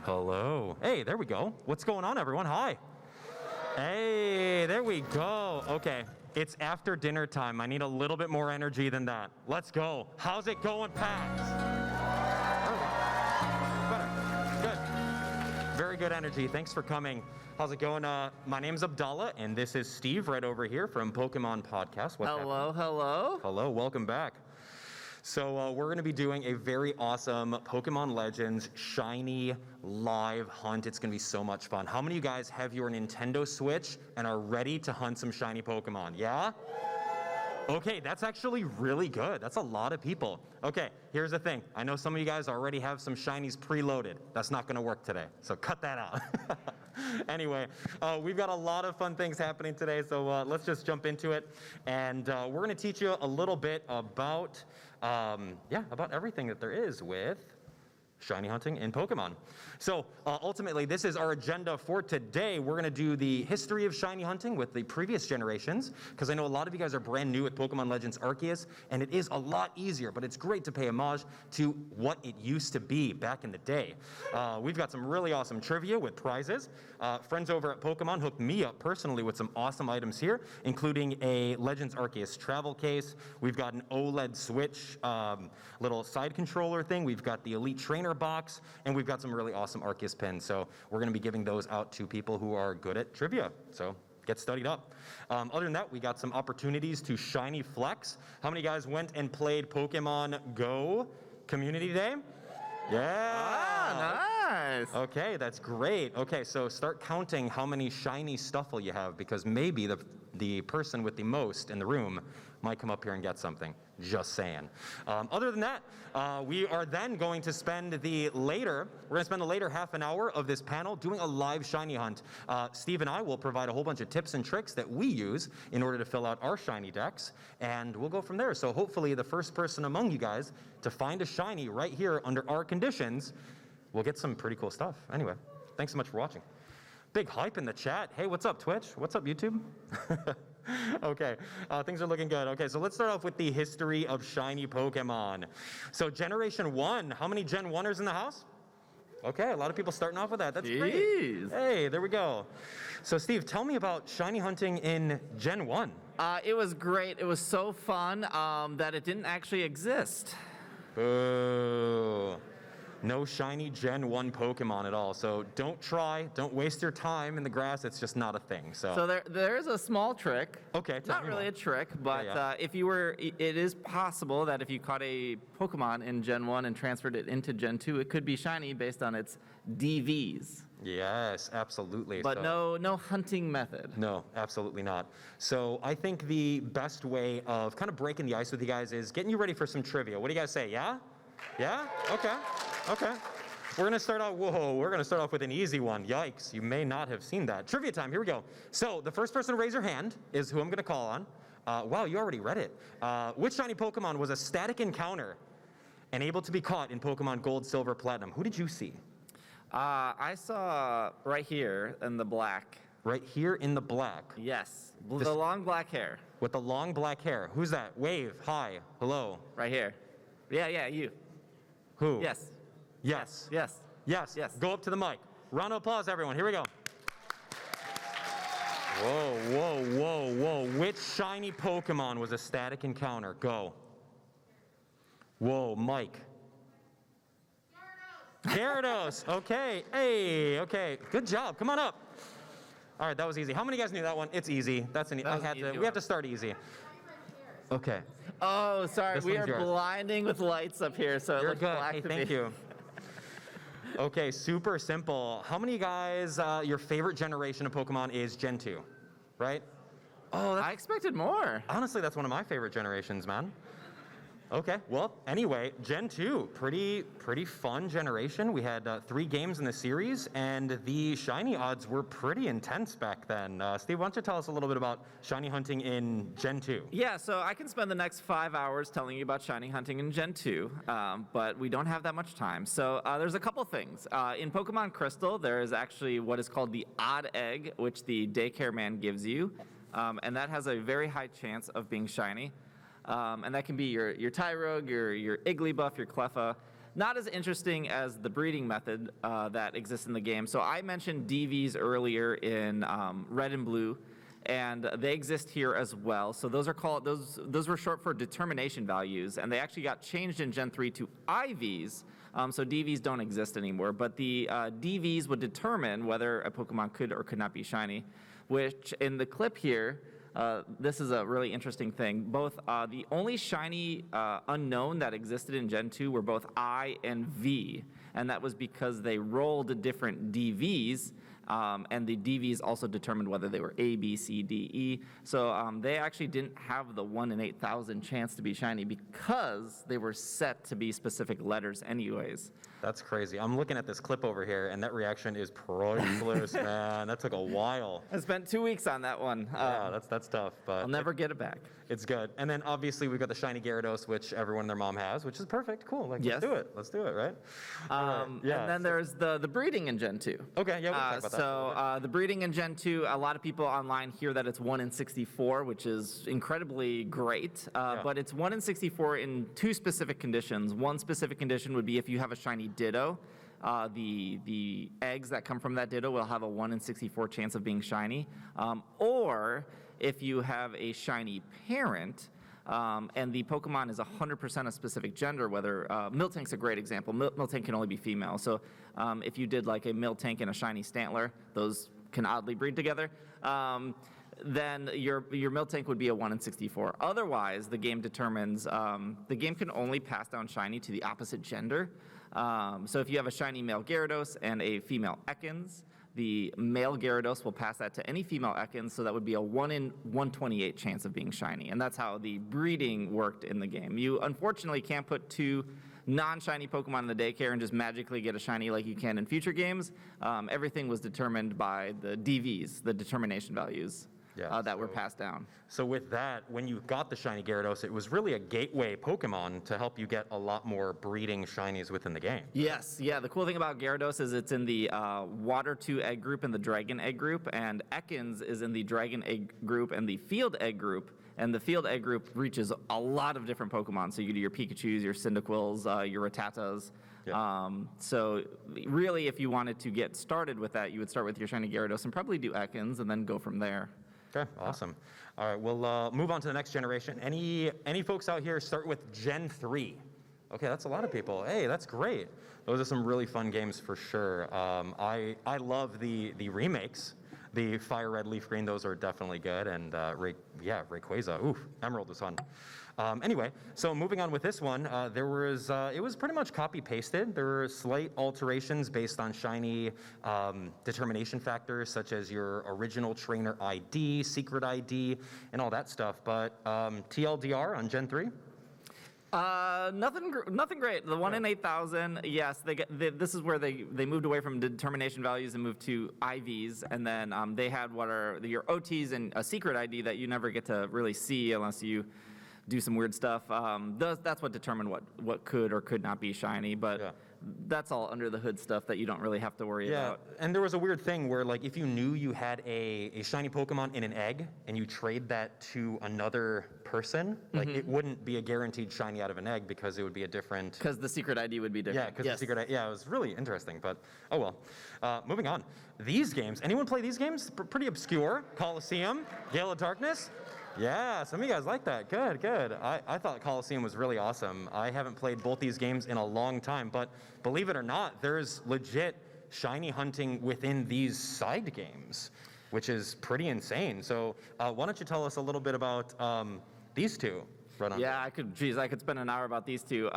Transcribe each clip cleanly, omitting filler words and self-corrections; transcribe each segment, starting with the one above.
Hello. Hey, there we go. What's going on, everyone? Hi. Hey, there we go. Okay, it's after dinner time. I need a little bit more energy than that. Let's go. How's it going, PAX? Better. Good. Very good energy. Thanks for coming. How's it going? My name's Abdallah, and this is Steve right over here from Pokemon Podcast. Hello, hello. Hello, welcome back. So we're going to be doing a very awesome Pokemon Legends Shiny live hunt. It's going to be so much fun. How many of you guys have your Nintendo Switch and are ready to hunt some Shiny Pokemon? Yeah? Okay, that's actually really good. That's a lot of people. Okay, here's the thing. I know some of you guys already have some Shinies preloaded. That's not going to work today, so cut that out. Anyway, we've got a lot of fun things happening today, so let's just jump into it. And we're going to teach you a little bit about, about everything that there is with shiny hunting in Pokemon. So ultimately, this is our agenda for today. We're going to do the history of shiny hunting with the previous generations, because I know a lot of you guys are brand new at Pokemon Legends Arceus, and it is a lot easier, but it's great to pay homage to what it used to be back in the day. We've got some really awesome trivia with prizes. Friends over at Pokemon hooked me up personally with some awesome items here, including a Legends Arceus travel case. We've got an OLED Switch little side controller thing. We've got the Elite Trainer box, and we've got some really awesome Arceus pins. So we're going to be giving those out to people who are good at trivia. So get studied up. Other than that, we got some opportunities to shiny flex. How many guys went and played Pokemon Go Community Day? Yeah. Ah, nice. Okay, that's great. Okay, so start counting how many shiny Stuffle you have, because maybe the person with the most in the room might come up here and get something. Just saying. Other than that, we are then going to spend the later half an hour of this panel doing a live shiny hunt. Steve and I will provide a whole bunch of tips and tricks that we use in order to fill out our shiny decks, and we'll go from there. So hopefully the first person among you guys to find a shiny right here under our conditions will get some pretty cool stuff. Anyway, thanks so much for watching. Big hype in the chat. Hey, what's up, Twitch? What's up, YouTube? Okay, things are looking good. Okay, so let's start off with the history of shiny Pokemon. So Generation 1, how many Gen 1ers in the house? Okay, a lot of people starting off with that. That's great. Hey, there we go. So Steve, tell me about shiny hunting in Gen 1. It was great. It was so fun that it didn't actually exist. Boo. No shiny Gen 1 Pokemon at all. So don't waste your time in the grass. It's just not a thing. So there is a small trick. Okay, not really a trick, but it is possible that if you caught a Pokemon in Gen 1 and transferred it into Gen 2, it could be shiny based on its DVs. Yes, absolutely. But no hunting method. No, absolutely not. So I think the best way of kind of breaking the ice with you guys is getting you ready for some trivia. What do you guys say? Yeah? Yeah? Okay. Okay. We're going to start off with an easy one. Yikes, you may not have seen that. Trivia time, here we go. So the first person to raise their hand is who I'm going to call on. Wow, you already read it. Which shiny Pokemon was a static encounter and able to be caught in Pokemon Gold, Silver, Platinum? Who did you see? I saw right here in the black. Right here in the black? Yes, the long black hair. With the long black hair. Who's that? Wave, hi, hello. Right here. Yeah, you. Who? Yes. Yes. Yes. Yes. Yes. Go up to the mic. Round of applause, everyone. Here we go. Whoa. Which shiny Pokemon was a static encounter? Go. Whoa, Mike. Gyarados. Okay. Hey, okay. Good job. Come on up. All right, that was easy. How many guys knew that one? It's easy. We have to start easy. Okay. Oh, sorry. We are blinding with lights up here, so it looks black to me. Thank you. Okay, super simple. How many guys, your favorite generation of Pokemon is Gen 2, right? Oh, I expected more. Honestly, that's one of my favorite generations, man. Okay, well, anyway, Gen 2, pretty fun generation. We had 3 games in the series, and the shiny odds were pretty intense back then. Steve, why don't you tell us a little bit about shiny hunting in Gen 2? Yeah, so I can spend the next 5 hours telling you about shiny hunting in Gen 2, but we don't have that much time. So there's a couple things. In Pokemon Crystal, there is actually what is called the odd egg, which the daycare man gives you, and that has a very high chance of being shiny. And that can be your Tyrogue, your Igglybuff, your Cleffa. not as interesting as the breeding method that exists in the game. So I mentioned DVs earlier in Red and Blue, and they exist here as well. So those are called, those were short for determination values, and they actually got changed in Gen 3 to IVs. So DVs don't exist anymore, but the DVs would determine whether a Pokemon could or could not be shiny, which in the clip here, this is a really interesting thing. Both the only shiny unknown that existed in Gen 2 were both I and V, and that was because they rolled different DVs, and the DVs also determined whether they were A, B, C, D, E. So they actually didn't have the 1 in 8,000 chance to be shiny because they were set to be specific letters anyways. That's crazy. I'm looking at this clip over here, and that reaction is priceless, man. That took a while. I spent 2 weeks on that one. Yeah, that's tough, but I'll never get it back. it's good. And then obviously we've got the shiny Gyarados, which everyone and their mom has, which is perfect. Cool. Like, Yes. Let's do it, right? All right. Yeah. And then there's the breeding in Gen 2. Okay, yeah, we'll talk about that. So the breeding in Gen 2, a lot of people online hear that it's 1 in 64, which is incredibly great. But it's 1 in 64 in 2 specific conditions. One specific condition would be if you have a shiny Ditto. The eggs that come from that Ditto will have a 1 in 64 chance of being shiny. Or if you have a shiny parent, and the Pokemon is 100% a specific gender, whether Miltank's a great example. Miltank can only be female. So if you did like a Miltank and a shiny Stantler, those can oddly breed together. Then your Miltank would be a 1 in 64. Otherwise, the game determines, the game can only pass down shiny to the opposite gender. So if you have a shiny male Gyarados and a female Ekans, the male Gyarados will pass that to any female Ekans, so that would be a 1 in 128 chance of being shiny. And that's how the breeding worked in the game. You unfortunately can't put 2 non-shiny Pokemon in the daycare and just magically get a shiny like you can in future games. Everything was determined by the DVs, the determination values. That were passed down. So with that, when you got the shiny Gyarados, it was really a gateway Pokemon to help you get a lot more breeding shinies within the game. Yes, yeah. The cool thing about Gyarados is it's in the Water 2 egg group and the Dragon egg group, and Ekans is in the Dragon egg group and the Field egg group. And the Field egg group reaches a lot of different Pokemon. So you do your Pikachus, your Cyndaquils, your Rattatas. Yeah. So really, if you wanted to get started with that, you would start with your shiny Gyarados and probably do Ekans and then go from there. Okay, awesome. All right, we'll move on to the next generation. Any folks out here start with Gen 3? Okay, that's a lot of people. Hey, that's great. Those are some really fun games for sure. I love the remakes. The Fire Red, Leaf Green, those are definitely good. And Rayquaza, oof, Emerald was fun. Anyway, so moving on with this one, it was pretty much copy-pasted. There were slight alterations based on shiny determination factors, such as your original trainer ID, secret ID, and all that stuff. But TLDR on Gen 3? Nothing great. The 1 in 8,000, yes, this is where they moved away from determination values and moved to IVs, and then they had what are your OTs and a secret ID that you never get to really see unless you do some weird stuff. That's what determined what could or could not be shiny, but that's all under the hood stuff that you don't really have to worry about. And there was a weird thing where, like, if you knew you had a shiny Pokemon in an egg and you trade that to another person, like, it wouldn't be a guaranteed shiny out of an egg because it would be a different... Because the secret ID would be different. Yeah, because the secret ID, it was really interesting, but oh well. Moving on. These games, anyone play these games? Pretty obscure. Colosseum, Gale of Darkness. Yeah, some of you guys like that. Good, good. I thought Colosseum was really awesome. I haven't played both these games in a long time, but believe it or not, there's legit shiny hunting within these side games, which is pretty insane. So why don't you tell us a little bit about these two? Yeah, I could spend an hour about these two.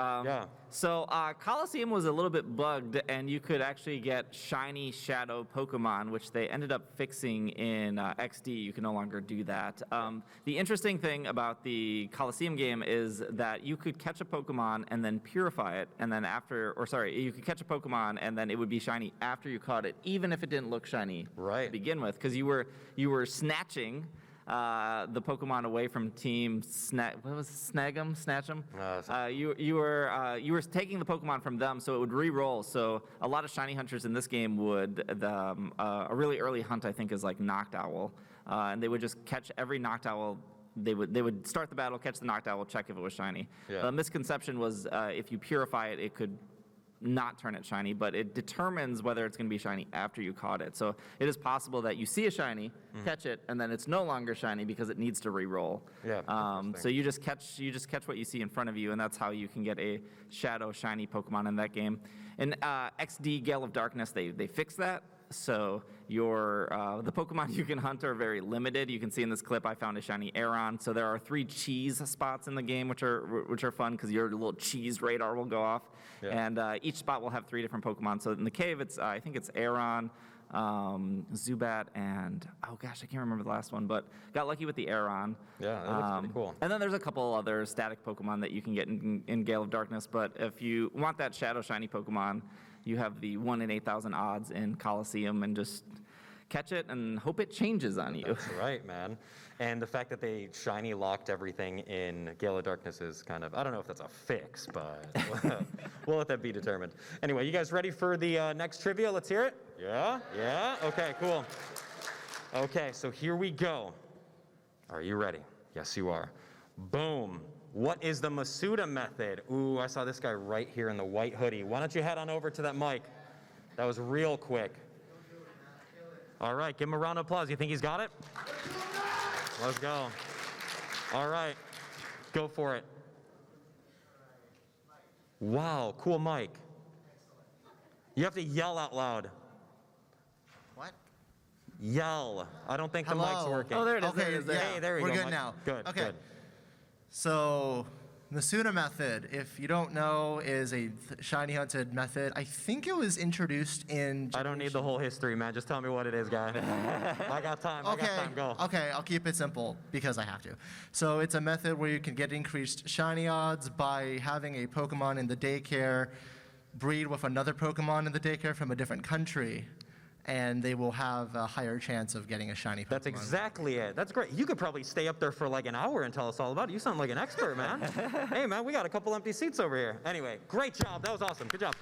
So Colosseum was a little bit bugged, and you could actually get shiny shadow Pokemon, which they ended up fixing in XD. You can no longer do that. The interesting thing about the Colosseum game is that you could catch a Pokemon and then purify it, and then you could catch a Pokemon and then it would be shiny after you caught it, even if it didn't look shiny to begin with, because you were snatching the Pokemon away from Team Snatch 'em? You were taking the Pokemon from them, so it would re-roll. So a lot of shiny hunters in this game would a really early hunt, I think, is like Noctowl, and they would just catch every Noctowl. They would start the battle, catch the Noctowl, check if it was shiny. The misconception was if you purify it, it could not turn it shiny, but it determines whether it's going to be shiny after you caught it. So it is possible that you see a shiny, catch it, and then it's no longer shiny because it needs to re-roll. Yeah. So you just catch what you see in front of you, and that's how you can get a shadow shiny Pokemon in that game. In XD Gale of Darkness, they fixed that. So the Pokemon you can hunt are very limited. You can see in this clip I found a shiny Aeron. So there are 3 cheese spots in the game, which are fun because your little cheese radar will go off. Yeah. And each spot will have 3 different Pokemon. So in the cave, I think it's Aeron, Zubat, and oh gosh, I can't remember the last one, but got lucky with the Aeron. Yeah, that looks pretty cool. And then there's a couple other static Pokemon that you can get in Gale of Darkness. But if you want that shadow shiny Pokemon, you have the 1 in 8,000 odds in Coliseum, and just catch it and hope it changes on you. That's right, man. And the fact that they shiny locked everything in Gale of Darkness is kind of, I don't know if that's a fix, but we'll let that be determined. Anyway, you guys ready for the next trivia? Let's hear it. Yeah? Yeah? Okay, cool. Okay, so here we go. Are you ready? Yes, you are. Boom. What is the Masuda Method? Ooh, I saw this guy right here in the white hoodie. Why don't you head on over to that mic? That was real quick. All right, give him a round of applause. You think he's got it? Let's go. All right, go for it. Wow, cool mic. You have to yell out loud. What? Yell. I don't think the mic's working. Oh, there it is. Okay, there it is. yeah. Hey, there we go. We're good Mike. now. Good, Okay. good. So, Masuda Method, if you don't know, is a shiny hunted method. I think it was introduced in... I don't need the whole history, man. Just tell me what it is, guy. I got time. Okay, I got time. Go. okay, I'll keep it simple because I have to. So it's a method where you can get increased shiny odds by having a Pokemon in the daycare breed with another Pokemon in the daycare from a different country, and they will have a higher chance of getting a shiny Pokemon. That's exactly it. That's great. You could probably stay up there for like an hour and tell us all about it. You sound like an expert, man. Hey, man, we got a couple empty seats over here. Anyway, great job. That was awesome. Good job.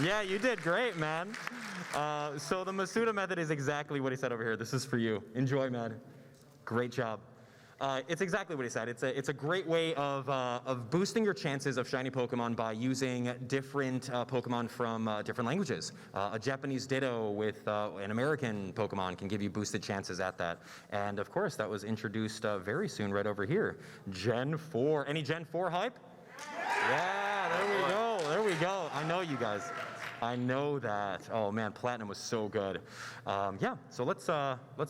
Yeah, you did great, man. So the Masuda Method is exactly what he said over here. This is for you. Enjoy, man. Great job. It's exactly what he said. It's a great way of boosting your chances of shiny Pokemon by using different Pokemon from different languages. A Japanese Ditto with an American Pokemon can give you boosted chances at that. And of course, that was introduced very soon right over here. Gen 4. Any Gen 4 hype? Yeah, there we go. There we go. I know you guys. I know that. Oh man, Platinum was so good. Yeah, so let's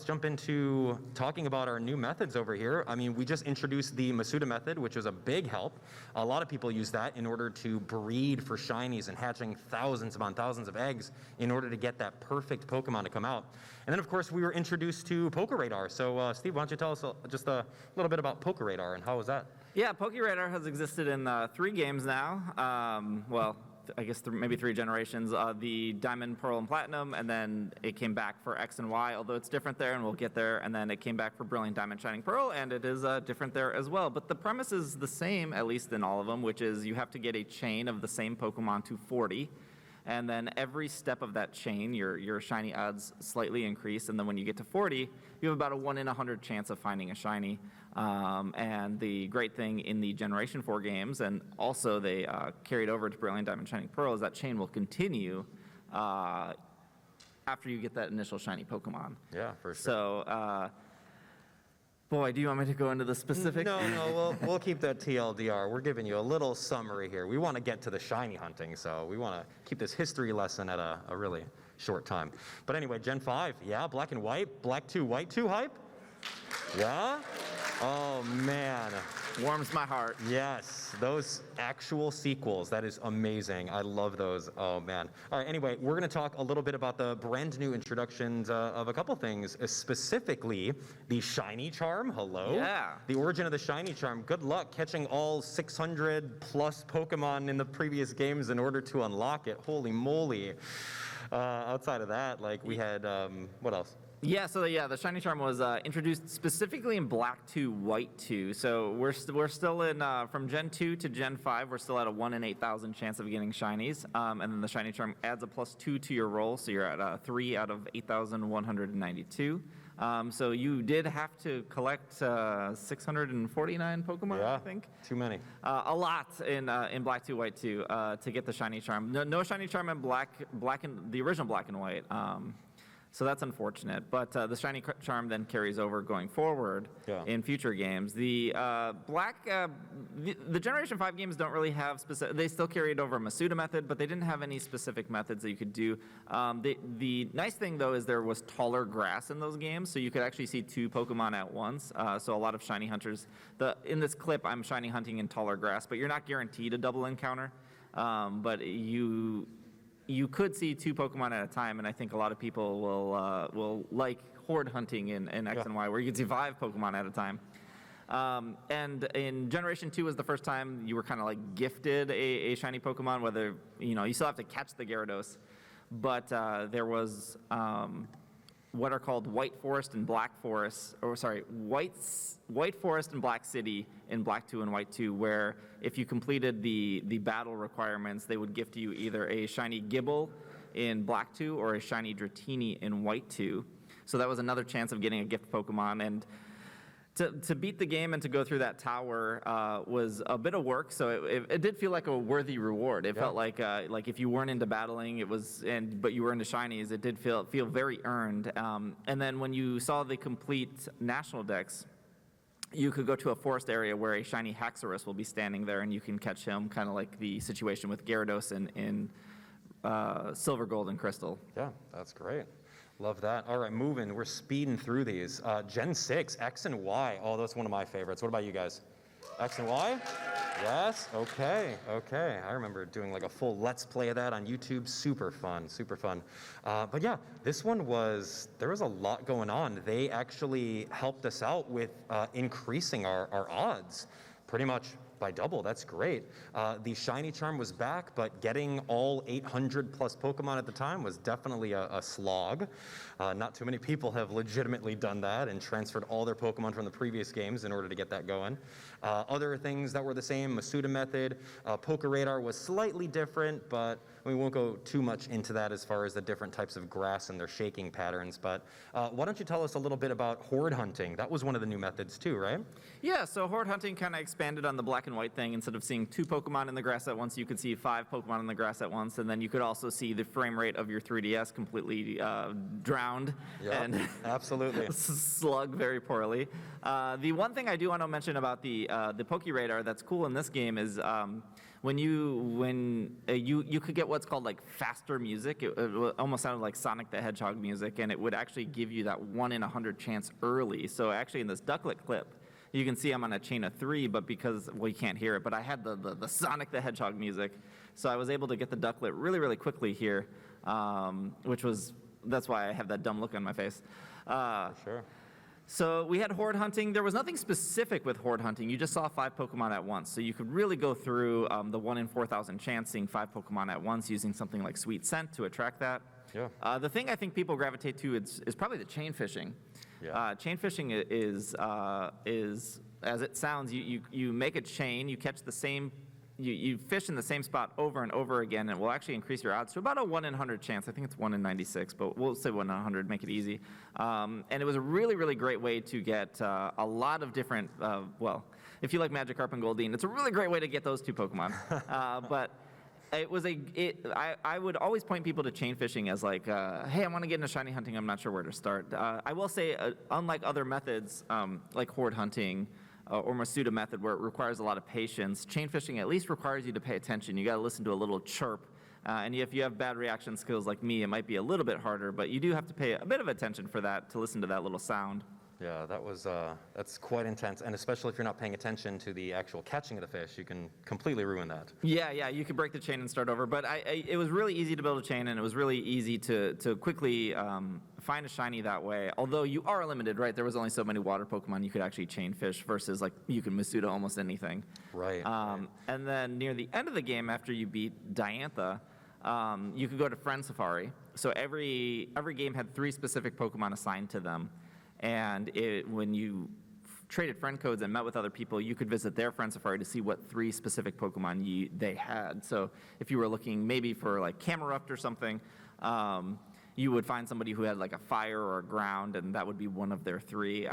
jump into talking about our new methods over here. I mean, we just introduced the Masuda Method, which was a big help. A lot of people use that in order to breed for shinies and hatching thousands upon thousands of eggs in order to get that perfect Pokemon to come out. And then of course we were introduced to PokeRadar. So Steve, why don't you tell us just a little bit about PokeRadar and how was that? Yeah, PokeRadar has existed in 3 games now. Well, I guess maybe 3 generations, the Diamond, Pearl, and Platinum, and then it came back for X and Y, although it's different there, and we'll get there, and then it came back for Brilliant Diamond, Shining Pearl, and it is different there as well. But the premise is the same, at least in all of them, which is you have to get a chain of the same Pokemon to 40, and then every step of that chain, your shiny odds slightly increase, and then when you get to 40, you have about a 1 in 100 chance of finding a shiny. And the great thing in the Generation 4 games, and also they carried over to Brilliant Diamond Shining Pearl, is that chain will continue after you get that initial shiny Pokemon. Yeah, for sure. So, boy, do you want me to go into the specifics? No, we'll keep that TLDR. We're giving you a little summary here. We want to get to the shiny hunting, so we want to keep this history lesson at a really short time. But anyway, Gen 5, yeah, Black and White, Black 2, White 2 hype? Yeah? Oh, man. Warms my heart. Yes, those actual sequels, that is amazing. I love those. Oh, man. All right, anyway, we're going to talk a little bit about the brand new introductions of a couple things, specifically the Shiny Charm. Hello? Yeah. The origin of the Shiny Charm. Good luck catching all 600 plus Pokemon in the previous games in order to unlock it. Holy moly. Outside of that, like we had, what else? Yeah, so the Shiny Charm was introduced specifically in Black 2, White 2. So we're still in, from Gen 2 to Gen 5, we're still at a 1 in 8,000 chance of getting shinies. And then the Shiny Charm adds a +2 to your roll, so you're at 3 out of 8,192. So you did have to collect 649 Pokemon, Yeah, I think. too many. A lot in Black 2, White 2 to get the Shiny Charm. No Shiny Charm in the original Black and White. So that's unfortunate. But the Shiny Charm then carries over going forward in future games. The the Generation 5 games don't really have specific. They still carried over Masuda Method, but they didn't have any specific methods that you could do. The nice thing though is there was taller grass in those games, so you could actually see 2 Pokemon at once. So a lot of shiny hunters. In this clip, I'm shiny hunting in taller grass, but you're not guaranteed a double encounter. But you could see 2 Pokemon at a time, and I think a lot of people will like horde hunting in X and Y, where you can see 5 Pokemon at a time. And in Generation 2 was the first time you were kind of like gifted a shiny Pokemon, whether, you still have to catch the Gyarados, but there was what are called White Forest and Black Forest, White Forest and Black City in Black 2 and White 2, where if you completed the battle requirements, they would gift you either a shiny Gibble in Black 2 or a shiny Dratini in White 2. So that was another chance of getting a gift Pokemon. And to beat the game and to go through that tower was a bit of work, so it did feel like a worthy reward. It felt like if you weren't into battling, but you were into shinies, it did feel very earned. And then when you saw the complete national decks, you could go to a forest area where a shiny Haxorus will be standing there, and you can catch him, kind of like the situation with Gyarados in Silver, Gold, and Crystal. Yeah, that's great. Love that. All right, moving. We're speeding through these. Gen 6, X and Y. Oh, that's one of my favorites. What about you guys? X and Y? Yes? Okay. I remember doing like a full Let's Play of that on YouTube. Super fun. But yeah, this one there was a lot going on. They actually helped us out with increasing our odds pretty much by double. That's great. The Shiny Charm was back, but getting all 800 plus Pokemon at the time was definitely a slog. Not too many people have legitimately done that and transferred all their Pokemon from the previous games in order to get that going. Other things that were the same, Masuda Method, Poke Radar was slightly different, but we won't go too much into that as far as the different types of grass and their shaking patterns. But why don't you tell us a little bit about horde hunting? That was one of the new methods too, right? Yeah, so horde hunting kind of expanded on the Black and White thing. Instead of seeing 2 Pokemon in the grass at once, you could see 5 Pokemon in the grass at once, and then you could also see the frame rate of your 3DS completely drowned and absolutely slug very poorly. The one thing I do want to mention about the Poke Radar that's cool in this game is when you could get what's called like faster music. It almost sounded like Sonic the Hedgehog music, and it would actually give you that 1 in 100 chance early. So actually in this Ducklet clip, you can see I'm on a chain of 3, but because, well, you can't hear it, but I had the Sonic the Hedgehog music, so I was able to get the Ducklet really, really quickly here, that's why I have that dumb look on my face. Sure. So we had horde hunting. There was nothing specific with horde hunting. You just saw 5 Pokemon at once. So you could really go through the 1 in 4,000 chance seeing 5 Pokemon at once using something like Sweet Scent to attract that. Yeah. The thing I think people gravitate to is probably the chain fishing. Yeah. Chain fishing is, as it sounds, you make a chain, you catch the same, you fish in the same spot over and over again, and it will actually increase your odds to about a 1 in 100 chance. I think it's 1 in 96, but we'll say 1 in 100, make it easy. And it was a really, really great way to get a lot of different, if you like Magikarp and Goldeen, it's a really great way to get those 2 Pokemon. But I would always point people to chain fishing as like, hey, I want to get into shiny hunting, I'm not sure where to start. I will say, unlike other methods, like horde hunting, or Masuda Method, where it requires a lot of patience, chain fishing at least requires you to pay attention. You got to listen to a little chirp. And if you have bad reaction skills like me, it might be a little bit harder, but you do have to pay a bit of attention for that, to listen to that little sound. Yeah, that's quite intense, and especially if you're not paying attention to the actual catching of the fish, you can completely ruin that. Yeah, you could break the chain and start over, but it was really easy to build a chain, and it was really easy to quickly find a shiny that way. Although you are limited, right? There was only so many water Pokemon you could actually chain fish versus like you can Masuda almost anything. Right. And then near the end of the game, after you beat Diantha, you could go to Friend Safari. So every game had 3 specific Pokemon assigned to them. And when you traded friend codes and met with other people, you could visit their Friend Safari to see what 3 specific Pokemon they had. So if you were looking maybe for like Camerupt or something, you would find somebody who had like a fire or a ground, and that would be one of their three.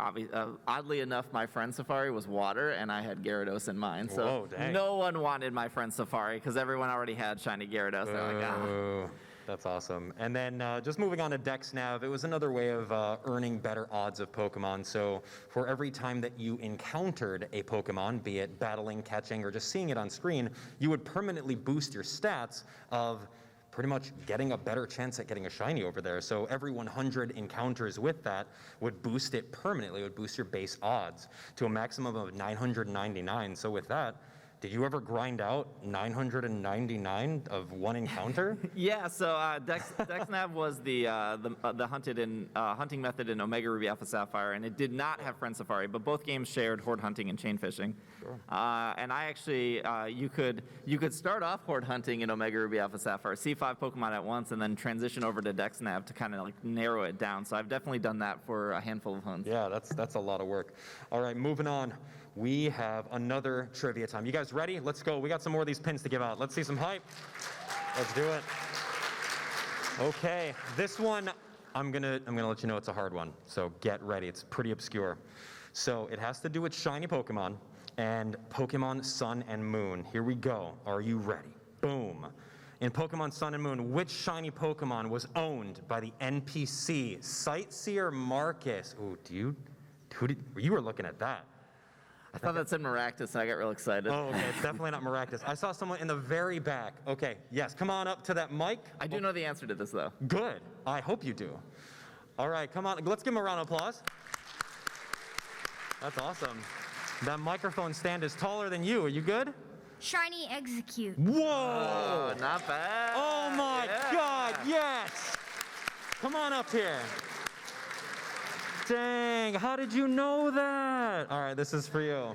Oddly enough, my friend Safari was water, and I had Gyarados in mine. So Whoa, dang. no one wanted my friend Safari because everyone already had shiny Gyarados. They're like, ah. Oh, that's awesome. And then just moving on to Dex Nav, it was another way of earning better odds of Pokemon. So for every time that you encountered a Pokemon, be it battling, catching, or just seeing it on screen, you would permanently boost your stats of pretty much getting a better chance at getting a shiny over there. So every 100 encounters with that would boost it permanently, would boost your base odds to a maximum of 999. So with that, did you ever grind out 999 of one encounter? Yeah, so DexNav was the hunting method in Omega Ruby Alpha Sapphire, and it did not have Friend Safari, but both games shared horde hunting and chain fishing. Sure. And I actually, you could start off horde hunting in Omega Ruby Alpha Sapphire, see 5 Pokemon at once, and then transition over to DexNav to kind of like narrow it down. So I've definitely done that for a handful of hunts. Yeah, that's a lot of work. All right, moving on. We have another trivia time. You guys ready? Let's go. We got some more of these pins to give out. Let's see some hype. Let's do it. Okay, this one, I'm gonna let you know it's a hard one. So get ready. It's pretty obscure. So it has to do with shiny Pokemon and Pokemon Sun and Moon. Here we go. Are you ready? Boom. In Pokemon Sun and Moon, which shiny Pokemon was owned by the NPC Sightseer Marcus? Ooh, you were looking at that. I thought that said Maractus, and I got real excited. Oh, okay, it's definitely not Maractus. I saw someone in the very back. Okay, yes, come on up to that mic. I do know the answer to this, though. Good, I hope you do. All right, come on, let's give him a round of applause. That's awesome. That microphone stand is taller than you. Are you good? Shiny Execute. Whoa! Oh, not bad. Oh my Yeah. God, yes! Come on up here. Dang, how did you know that? All right, this is for you.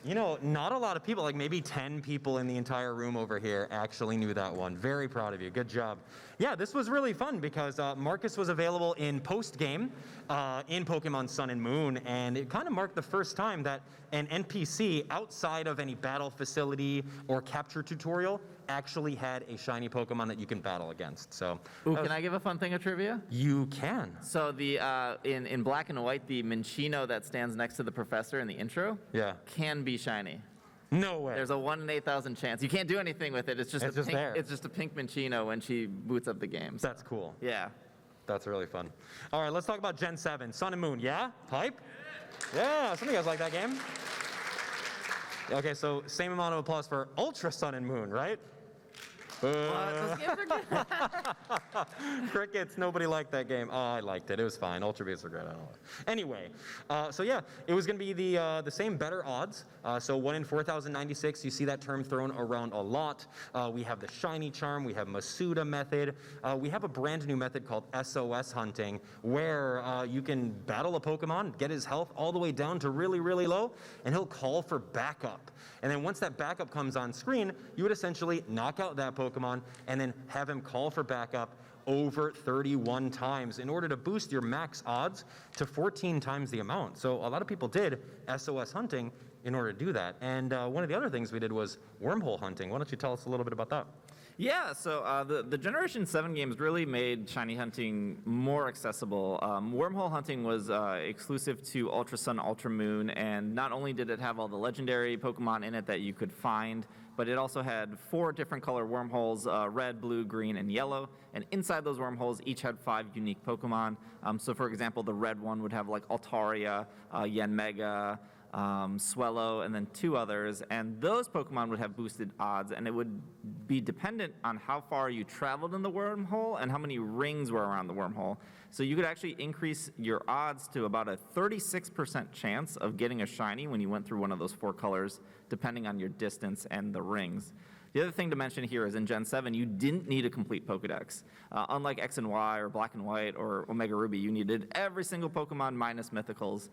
You know, not a lot of people, like maybe 10 people in the entire room over here actually knew that one. Very proud of you, good job. Yeah, this was really fun because Marcus was available in post-game in Pokemon Sun and Moon, and it kind of marked the first time that an NPC outside of any battle facility or capture tutorial actually had a shiny Pokemon that you can battle against. So, Ooh, can I give a fun thing of trivia? You can. So the in black and white, the Minccino that stands next to the professor in the intro can be shiny. No way. There's a 1 in 8,000 chance. You can't do anything with it. It's just It's just pink, there. It's just a pink Minccino when she boots up the game. That's cool. Yeah. That's really fun. All right, let's talk about Gen 7, Sun and Moon. Yeah? Hype? Yeah, some of you guys like that game. Okay, so same amount of applause for Ultra Sun and Moon, right? Those games are good. Crickets, nobody liked that game. Oh, I liked it. It was fine. Ultra Beasts are great. I don't know. Anyway, so yeah, it was going to be the same better odds. So 1 in 4,096. You see that term thrown around a lot. We have the Shiny Charm. We have Masuda Method. We have a brand new method called SOS Hunting, where you can battle a Pokemon, get his health all the way down to really, really low, and he'll call for backup. And then once that backup comes on screen, you would essentially knock out that Pokemon and then have him call for backup over 31 times in order to boost your max odds to 14 times the amount. So a lot of people did SOS hunting in order to do that. And one of the other things we did was wormhole hunting. Why don't you tell us a little bit about that? Yeah, so the Generation 7 games really made shiny hunting more accessible. Wormhole hunting was exclusive to Ultra Sun, Ultra Moon, and not only did it have all the legendary Pokemon in it that you could find, but it also had 4 different color wormholes, red, blue, green, and yellow. And inside those wormholes, each had 5 unique Pokemon. So for example, the red one would have like Altaria, Yanmega, Swellow, and then 2 others, and those Pokemon would have boosted odds, and it would be dependent on how far you traveled in the wormhole and how many rings were around the wormhole. So you could actually increase your odds to about a 36% chance of getting a shiny when you went through one of those 4 colors, depending on your distance and the rings. The other thing to mention here is in Gen 7, you didn't need a complete Pokedex. Unlike X and Y or Black and White or Omega Ruby, you needed every single Pokemon minus Mythicals.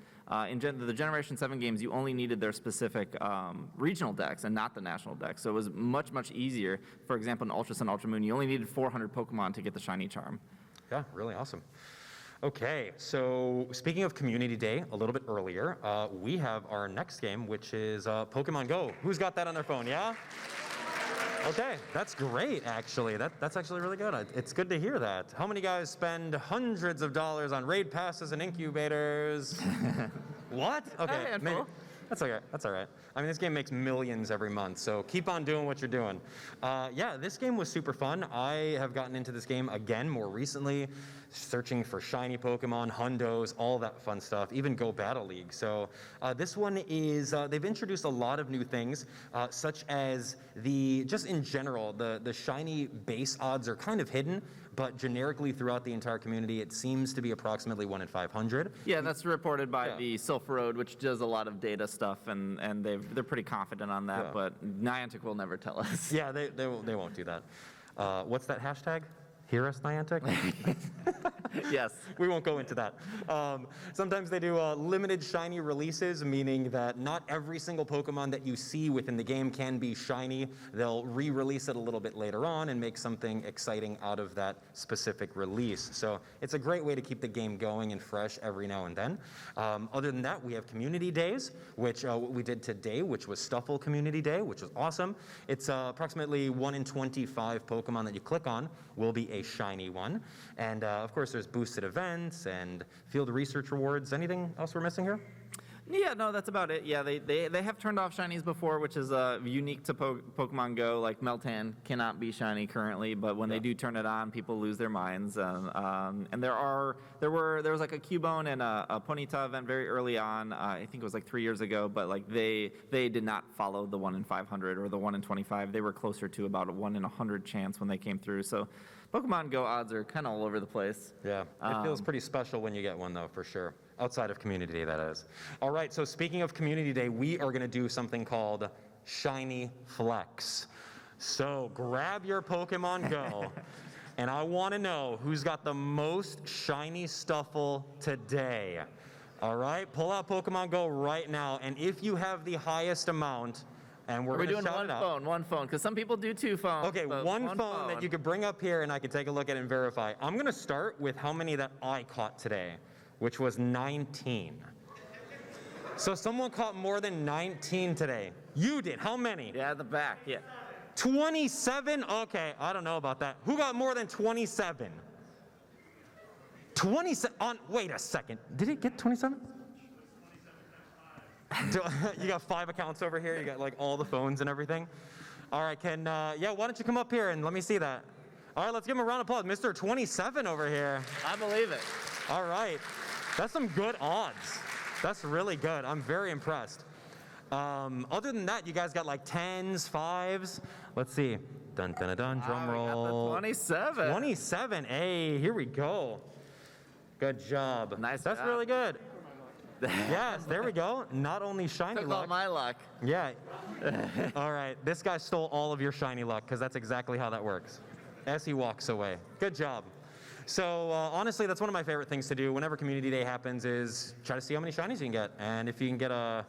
In the Generation 7 games, you only needed their specific regional decks and not the national dex. So it was much, much easier. For example, in Ultra Sun, Ultra Moon, you only needed 400 Pokemon to get the Shiny Charm. Yeah, really awesome. Okay, so speaking of Community Day, a little bit earlier, we have our next game, which is Pokemon Go. Who's got that on their phone, yeah? Okay, that's great, actually. That's actually really good. It's good to hear that. How many guys spend hundreds of dollars on raid passes and incubators? What? Okay, handful. That's okay. That's all right. I mean, this game makes millions every month, so keep on doing what you're doing. Yeah, this game was super fun. I have gotten into this game again more recently, searching for shiny Pokemon, hundos, all that fun stuff, even Go Battle League. So this one is, they've introduced a lot of new things, such as just in general, the shiny base odds are kind of hidden, but generically throughout the entire community, it seems to be approximately 1 in 500. Yeah, that's reported by the Sulphur Road, which does a lot of data stuff, and they're pretty confident on that, Yeah. but Niantic will never tell us. Yeah, they won't do that. What's that hashtag? Hear us, Niantic? Yes. We won't go into that. Sometimes they do limited shiny releases, meaning that not every single Pokemon that you see within the game can be shiny. They'll re-release it a little bit later on and make something exciting out of that specific release. So it's a great way to keep the game going and fresh every now and then. Other than that, we have Community Days, which we did today, which was Stuffle Community Day, which was awesome. It's approximately 1 in 25 Pokemon that you click on will be a shiny one. And of course, there's boosted events and field research rewards. Anything else we're missing here? Yeah, no, that's about it. Yeah, they have turned off shinies before, which is unique to Pokemon Go. Like Meltan cannot be shiny currently, but when they do turn it on, people lose their minds. And there was like a Cubone and a Ponyta event very early on. I think it was like 3 years ago, but like they did not follow the 1 in 500 or the 1 in 25. They were closer to about a 1 in 100 chance when they came through. So Pokemon Go odds are kind of all over the place. Yeah, it feels pretty special when you get one, though, for sure. Outside of Community Day, that is. All right, so speaking of Community Day, we are going to do something called Shiny Flex. So grab your Pokemon Go, and I want to know who's got the most shiny Stuffle today. All right, pull out Pokemon Go right now, and if you have the highest amount, and we're Are we going to doing shout it out. one phone? Because some people do 2 phones. Okay, but one phone that you could bring up here, and I could take a look at it and verify. I'm going to start with how many that I caught today, which was 19. So someone caught more than 19 today. You did. How many? Yeah, the back. Yeah. 27? Okay, I don't know about that. Who got more than 27? 27? Wait a second. Did it get 27? You got 5 accounts over here. You got like all the phones and everything. All right, why don't you come up here and let me see that. All right, let's give him a round of applause. Mr. 27 over here. I believe it. All right. That's some good odds. That's really good. I'm very impressed. Other than that, you guys got like 10s, 5s. Let's see. Dun, dun, dun, dun, drum We got the roll. 27. 27. Hey, here we go. Good job. Nice That's job. really good. Yes, there we go. Not only shiny Took all luck. my luck. Yeah. All right. This guy stole all of your shiny luck because that's exactly how that works. As he walks away. Good job. So honestly, that's one of my favorite things to do whenever Community Day happens is try to see how many shinies you can get. And if you can get a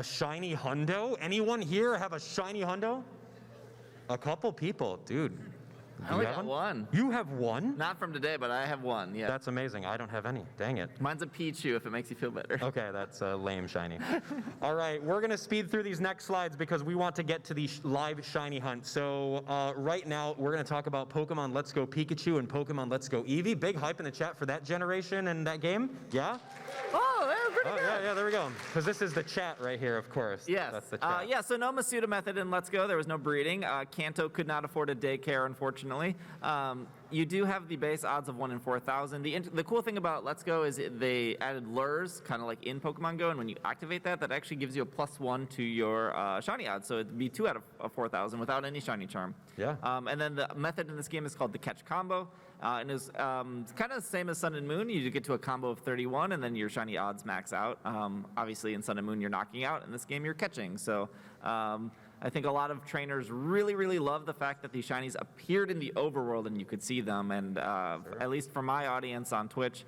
shiny hundo, anyone here have a shiny hundo? A couple people, dude. I only got one. You have one? Not from today, but I have one. Yeah. That's amazing. I don't have any. Dang it. Mine's a Pichu if it makes you feel better. Okay, that's lame shiny. All right, we're gonna speed through these next slides because we want to get to the live shiny hunt. So right now, we're gonna talk about Pokemon Let's Go Pikachu and Pokemon Let's Go Eevee. Big hype in the chat for that generation and that game. Yeah? Oh, that was pretty good. Yeah, there we go. Because this is the chat right here, of course. Yes. That's the chat. Yeah, so no Masuda Method in Let's Go. There was no breeding. Kanto could not afford a daycare, unfortunately. You do have the base odds of 1 in 4,000. The cool thing about Let's Go is they added lures, kind of like in Pokemon Go, and when you activate that, that actually gives you a +1 to your shiny odds. So it'd be 2 out of 4,000 without any shiny charm. Yeah. And then the method in this game is called the catch combo. And it's kind of the same as Sun and Moon. You get to a combo of 31, and then your shiny odds max out. Obviously, in Sun and Moon, you're knocking out. In this game, you're catching. So I think a lot of trainers really, really love the fact that these shinies appeared in the overworld and you could see them. And at least for my audience on Twitch,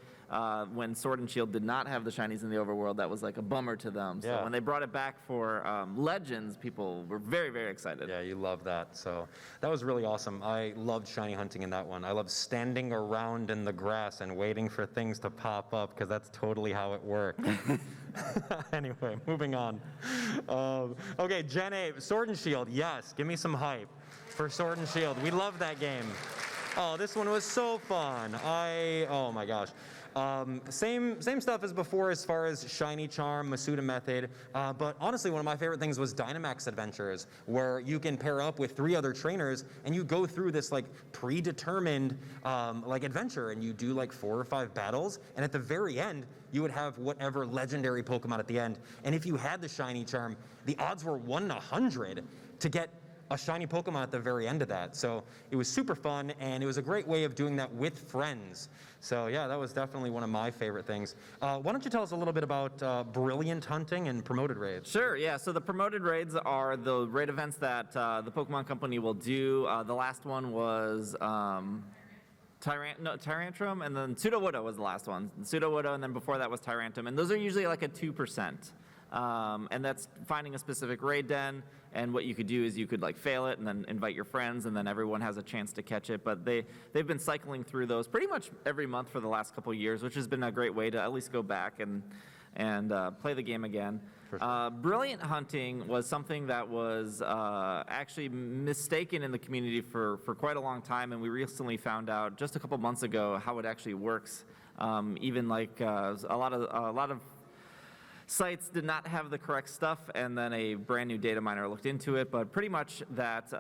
when Sword and Shield did not have the shinies in the overworld, that was like a bummer to them. So when they brought it back for Legends, people were very, very excited. Yeah, you love that. So that was really awesome. I loved shiny hunting in that one. I loved standing around in the grass and waiting for things to pop up because that's totally how it worked. Anyway, moving on. Okay, Gen 8, Sword and Shield. Yes, give me some hype for Sword and Shield. We love that game. Oh, this one was so fun. Oh my gosh. Same stuff as before as far as Shiny Charm, Masuda Method, but honestly one of my favorite things was Dynamax Adventures, where you can pair up with 3 other trainers and you go through this like predetermined like adventure, and you do like 4 or 5 battles, and at the very end you would have whatever legendary Pokemon at the end, and if you had the Shiny Charm, the odds were 1 in 100 to get a shiny Pokemon at the very end of that. So it was super fun, and it was a great way of doing that with friends. So yeah, that was definitely one of my favorite things. Why don't you tell us a little bit about Brilliant Hunting and promoted raids? Sure, yeah. So the promoted raids are the raid events that the Pokemon Company will do. The last one was Tyrantrum, and then Sudowoodo was the last one. Sudowoodo, and then before that was Tyrantum, and those are usually like a 2%. And that's finding a specific raid den, and what you could do is you could like fail it and then invite your friends, and then everyone has a chance to catch it. But they've been cycling through those pretty much every month for the last couple of years, which has been a great way to at least go back and play the game again. Sure. Brilliant Hunting was something that was actually mistaken in the community for quite a long time, and we recently found out just a couple months ago how it actually works. Even like a lot of sites did not have the correct stuff, and then a brand new data miner looked into it. But pretty much that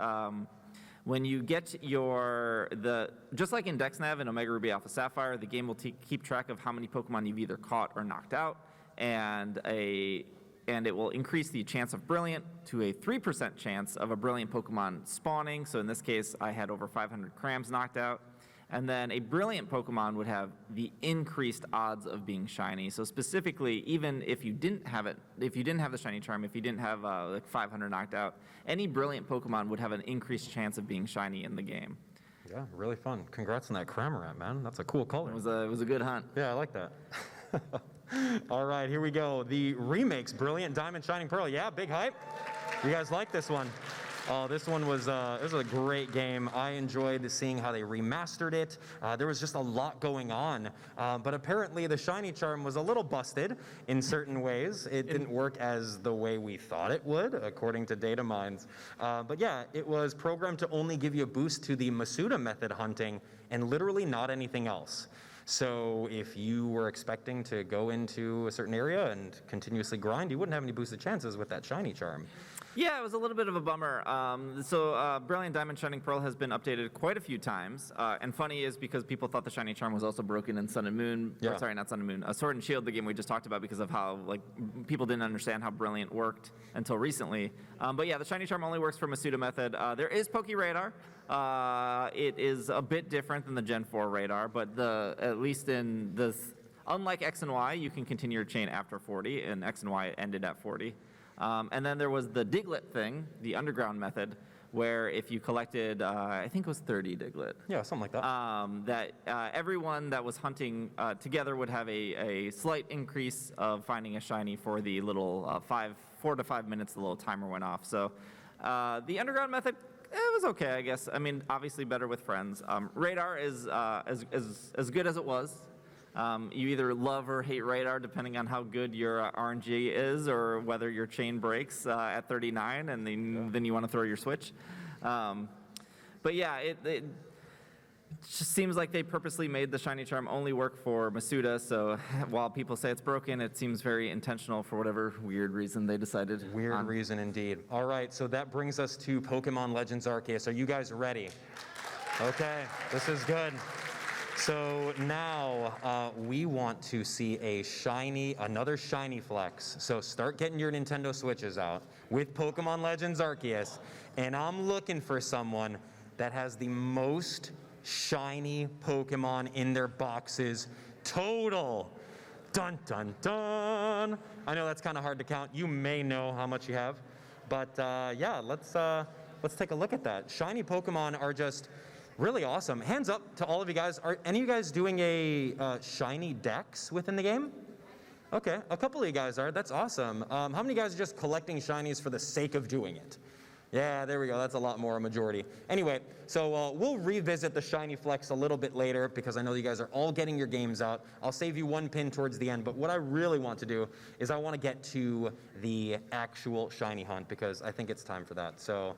when you get just like in DexNav and Omega Ruby Alpha Sapphire, the game will keep track of how many Pokemon you've either caught or knocked out, and it will increase the chance of Brilliant to a 3% chance of a Brilliant Pokemon spawning. So in this case, I had over 500 Crams knocked out. And then a Brilliant Pokemon would have the increased odds of being shiny. So specifically, even if you didn't have it, if you didn't have the Shiny Charm, if you didn't have like 500 knocked out, any Brilliant Pokemon would have an increased chance of being shiny in the game. Yeah, really fun. Congrats on that Cramorant, man. That's a cool color. It was a good hunt. Yeah, I like that. All right, here we go. The remakes, Brilliant Diamond Shining Pearl. Yeah, big hype. You guys like this one? Oh, this one was a great game. I enjoyed seeing how they remastered it. There was just a lot going on, but apparently the Shiny Charm was a little busted in certain ways. It didn't work as the way we thought it would, according to data mines. But yeah, it was programmed to only give you a boost to the Masuda Method hunting and literally not anything else. So if you were expecting to go into a certain area and continuously grind, you wouldn't have any boosted chances with that Shiny Charm. Yeah, it was a little bit of a bummer. Brilliant Diamond Shining Pearl has been updated quite a few times. And funny is because people thought the Shiny Charm was also broken in Sun and Moon. Yeah. Or, sorry, not Sun and Moon. Sword and Shield, the game we just talked about, because of how like people didn't understand how Brilliant worked until recently. But yeah, the Shiny Charm only works for Masuda Method. There is Poke Radar. It is a bit different than the Gen 4 radar, but at least in this, unlike X and Y, you can continue your chain after 40, and X and Y ended at 40. And then there was the Diglett thing, the underground method, where if you collected, I think it was 30 Diglett. Yeah, something like that. Everyone that was hunting together would have a slight increase of finding a shiny for the little 4 to 5 minutes the little timer went off. So the underground method, it was okay, I guess. I mean, obviously better with friends. Radar is as good as it was. You either love or hate radar depending on how good your RNG is, or whether your chain breaks at 39 and then you want to throw your switch. But yeah, it just seems like they purposely made the Shiny Charm only work for Masuda, so while people say it's broken, it seems very intentional for whatever weird reason they decided. Weird reason indeed. All right, so that brings us to Pokemon Legends Arceus. Are you guys ready? Okay, this is good. So now we want to see another shiny flex. So start getting your Nintendo Switches out with Pokemon Legends Arceus, and I'm looking for someone that has the most shiny Pokemon in their boxes total. Dun, dun, dun. I know that's kind of hard to count. You may know how much you have, but yeah, let's take a look at that. Shiny Pokemon are just really awesome. Hands up to all of you guys. Are any of you guys doing a shiny dex within the game? Okay, a couple of you guys are. That's awesome. How many guys are just collecting shinies for the sake of doing it? Yeah, there we go. That's a lot more a majority. Anyway, so we'll revisit the Shiny Flex a little bit later because I know you guys are all getting your games out. I'll save you one pin towards the end, but what I really want to do is I want to get to the actual Shiny Hunt because I think it's time for that. So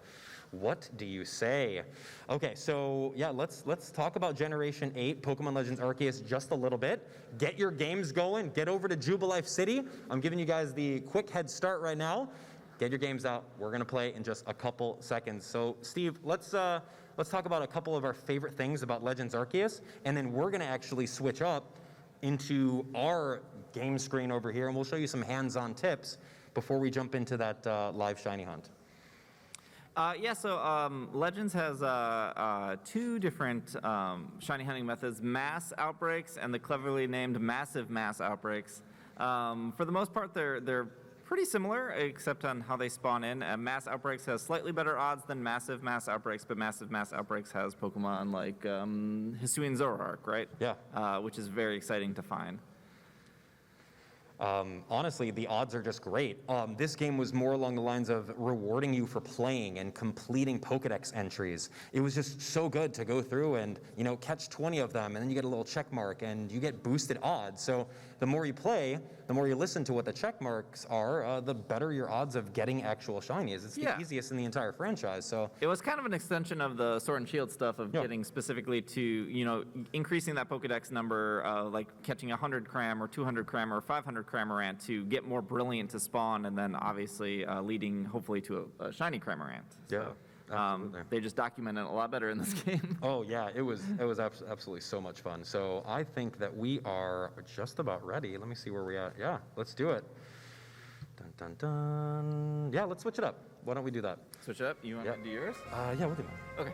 what do you say? Okay, so yeah, let's talk about Generation 8 Pokemon Legends Arceus just a little bit. Get your games going. Get over to Jubilife City. I'm giving you guys the quick head start right now. Get your games out. We're gonna play in just a couple seconds. So Steve, let's talk about a couple of our favorite things about Legends Arceus, and then we're gonna actually switch up into our game screen over here, and we'll show you some hands-on tips before we jump into that live Shiny Hunt. Legends has two different shiny hunting methods, mass outbreaks and the cleverly named massive mass outbreaks. For the most part, they're pretty similar, except on how they spawn in. Mass outbreaks has slightly better odds than massive mass outbreaks, but massive mass outbreaks has Pokemon like Hisuian Zoroark, right? Yeah. Which is very exciting to find. Honestly, the odds are just great. This game was more along the lines of rewarding you for playing and completing Pokedex entries. It was just so good to go through and, you know, catch 20 of them, and then you get a little check mark, and you get boosted odds. So the more you play, the more you listen to what the check marks are, the better your odds of getting actual shinies. It's the easiest in the entire franchise. So it was kind of an extension of the Sword and Shield stuff of getting specifically to, you know, increasing that Pokedex number, like catching 100 Cram or 200 Cram or 500 Cramorant to get more Brilliant to spawn, and then obviously leading hopefully to a shiny Cramorant. So, they just document it a lot better in this game. Oh yeah, it was absolutely so much fun. So I think that we are just about ready. Let me see where we're at. Yeah, let's do it. Dun dun dun. Yeah, let's switch it up. Why don't we do that? Switch it up. You want to do yours? Yeah, we'll do that. Okay.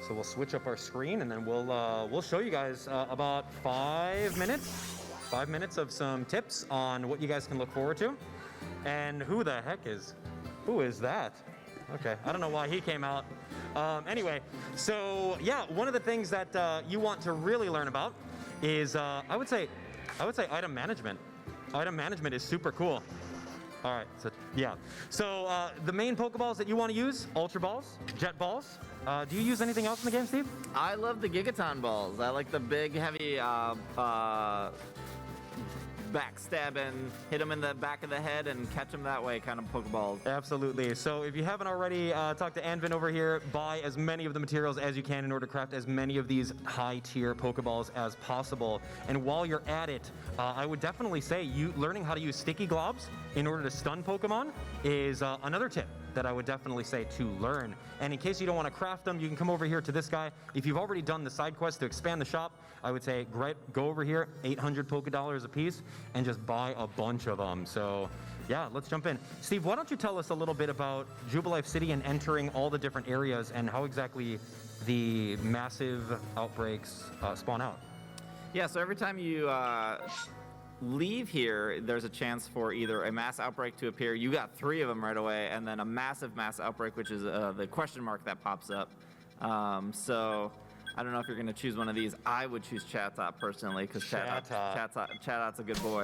So we'll switch up our screen, and then we'll show you guys about 5 minutes. 5 minutes of some tips on what you guys can look forward to. And who is that? Okay, I don't know why he came out. Anyway, so yeah, one of the things that you want to really learn about is I would say item management. Item management is super cool. All right, so yeah. So the main Pokeballs that you want to use, Ultra Balls, Jet Balls. Do you use anything else in the game, Steve? I love the Gigaton balls. I like the big, heavy backstab and hit them in the back of the head and catch them that way kind of Pokeballs. Absolutely. So if you haven't already, talked to Anvin over here, buy as many of the materials as you can in order to craft as many of these high-tier Pokeballs as possible. And while you're at it, I would definitely say learning how to use sticky globs in order to stun Pokemon is another tip that I would definitely say to learn. And in case you don't want to craft them, you can come over here to this guy. If you've already done the side quest to expand the shop, I would say go over here, 800 Pokedollars a piece, and just buy a bunch of them. So yeah, let's jump in. Steve, why don't you tell us a little bit about Jubilife City and entering all the different areas and how exactly the massive outbreaks spawn out? Yeah, so every time you leave here, there's a chance for either a mass outbreak to appear. You got 3 of them right away, and then a massive mass outbreak, which is the question mark that pops up. So I don't know if you're going to choose one of these. I would choose Chatot personally because Chatot's a good boy.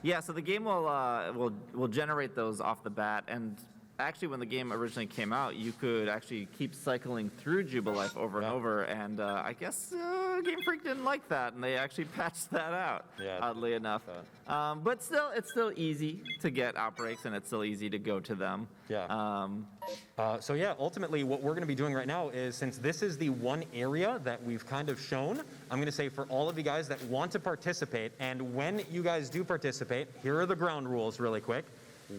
Yeah, so the game will generate those off the bat, and actually when the game originally came out, you could actually keep cycling through Jubilife over and over, and I guess Game Freak didn't like that, and they actually patched that out, oddly enough. But still, it's still easy to get outbreaks, and it's still easy to go to them. Yeah. So yeah, ultimately what we're going to be doing right now is, since this is the one area that we've kind of shown, I'm going to say for all of you guys that want to participate, and when you guys do participate, here are the ground rules really quick.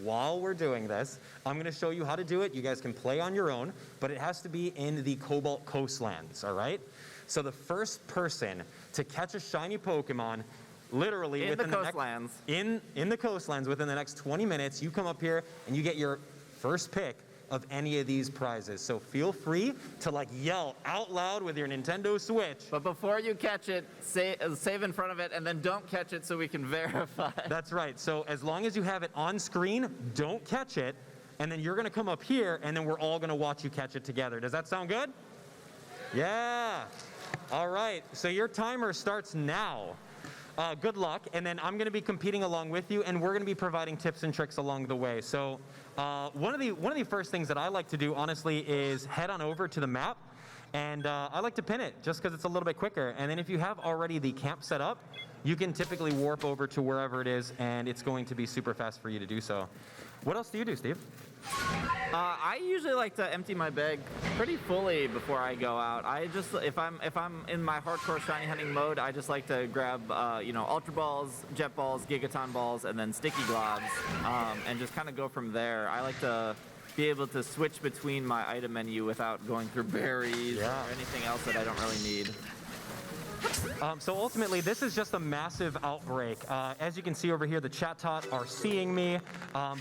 While we're doing this, I'm going to show you how to do it. You guys can play on your own, but it has to be in the Cobalt Coastlands, all right? So the first person to catch a shiny Pokemon, literally within the coastlands, in the coastlands within the next 20 minutes, you come up here and you get your first pick of any of these prizes. So feel free to yell out loud with your Nintendo Switch. But before you catch it, save in front of it, and then don't catch it so we can verify. That's right. So as long as you have it on screen, don't catch it, and then you're going to come up here, and then we're all going to watch you catch it together. Does that sound good? Yeah. All right. So your timer starts now. good luck, and then I'm going to be competing along with you, and we're going to be providing tips and tricks along the way. So one of the first things that I like to do, honestly, is head on over to the map, and I like to pin it just because it's a little bit quicker. And then if you have already the camp set up, you can typically warp over to wherever it is, and it's going to be super fast for you to do so. What else do you do, Steve? I usually like to empty my bag pretty fully before I go out. I just, if I'm in my hardcore shiny hunting mode, I just like to grab, Ultra Balls, Jet Balls, Gigaton Balls, and then Sticky Globs, and just kind of go from there. I like to be able to switch between my item menu without going through berries or anything else that I don't really need. So ultimately, this is just a massive outbreak. As you can see over here, the chat tot are seeing me.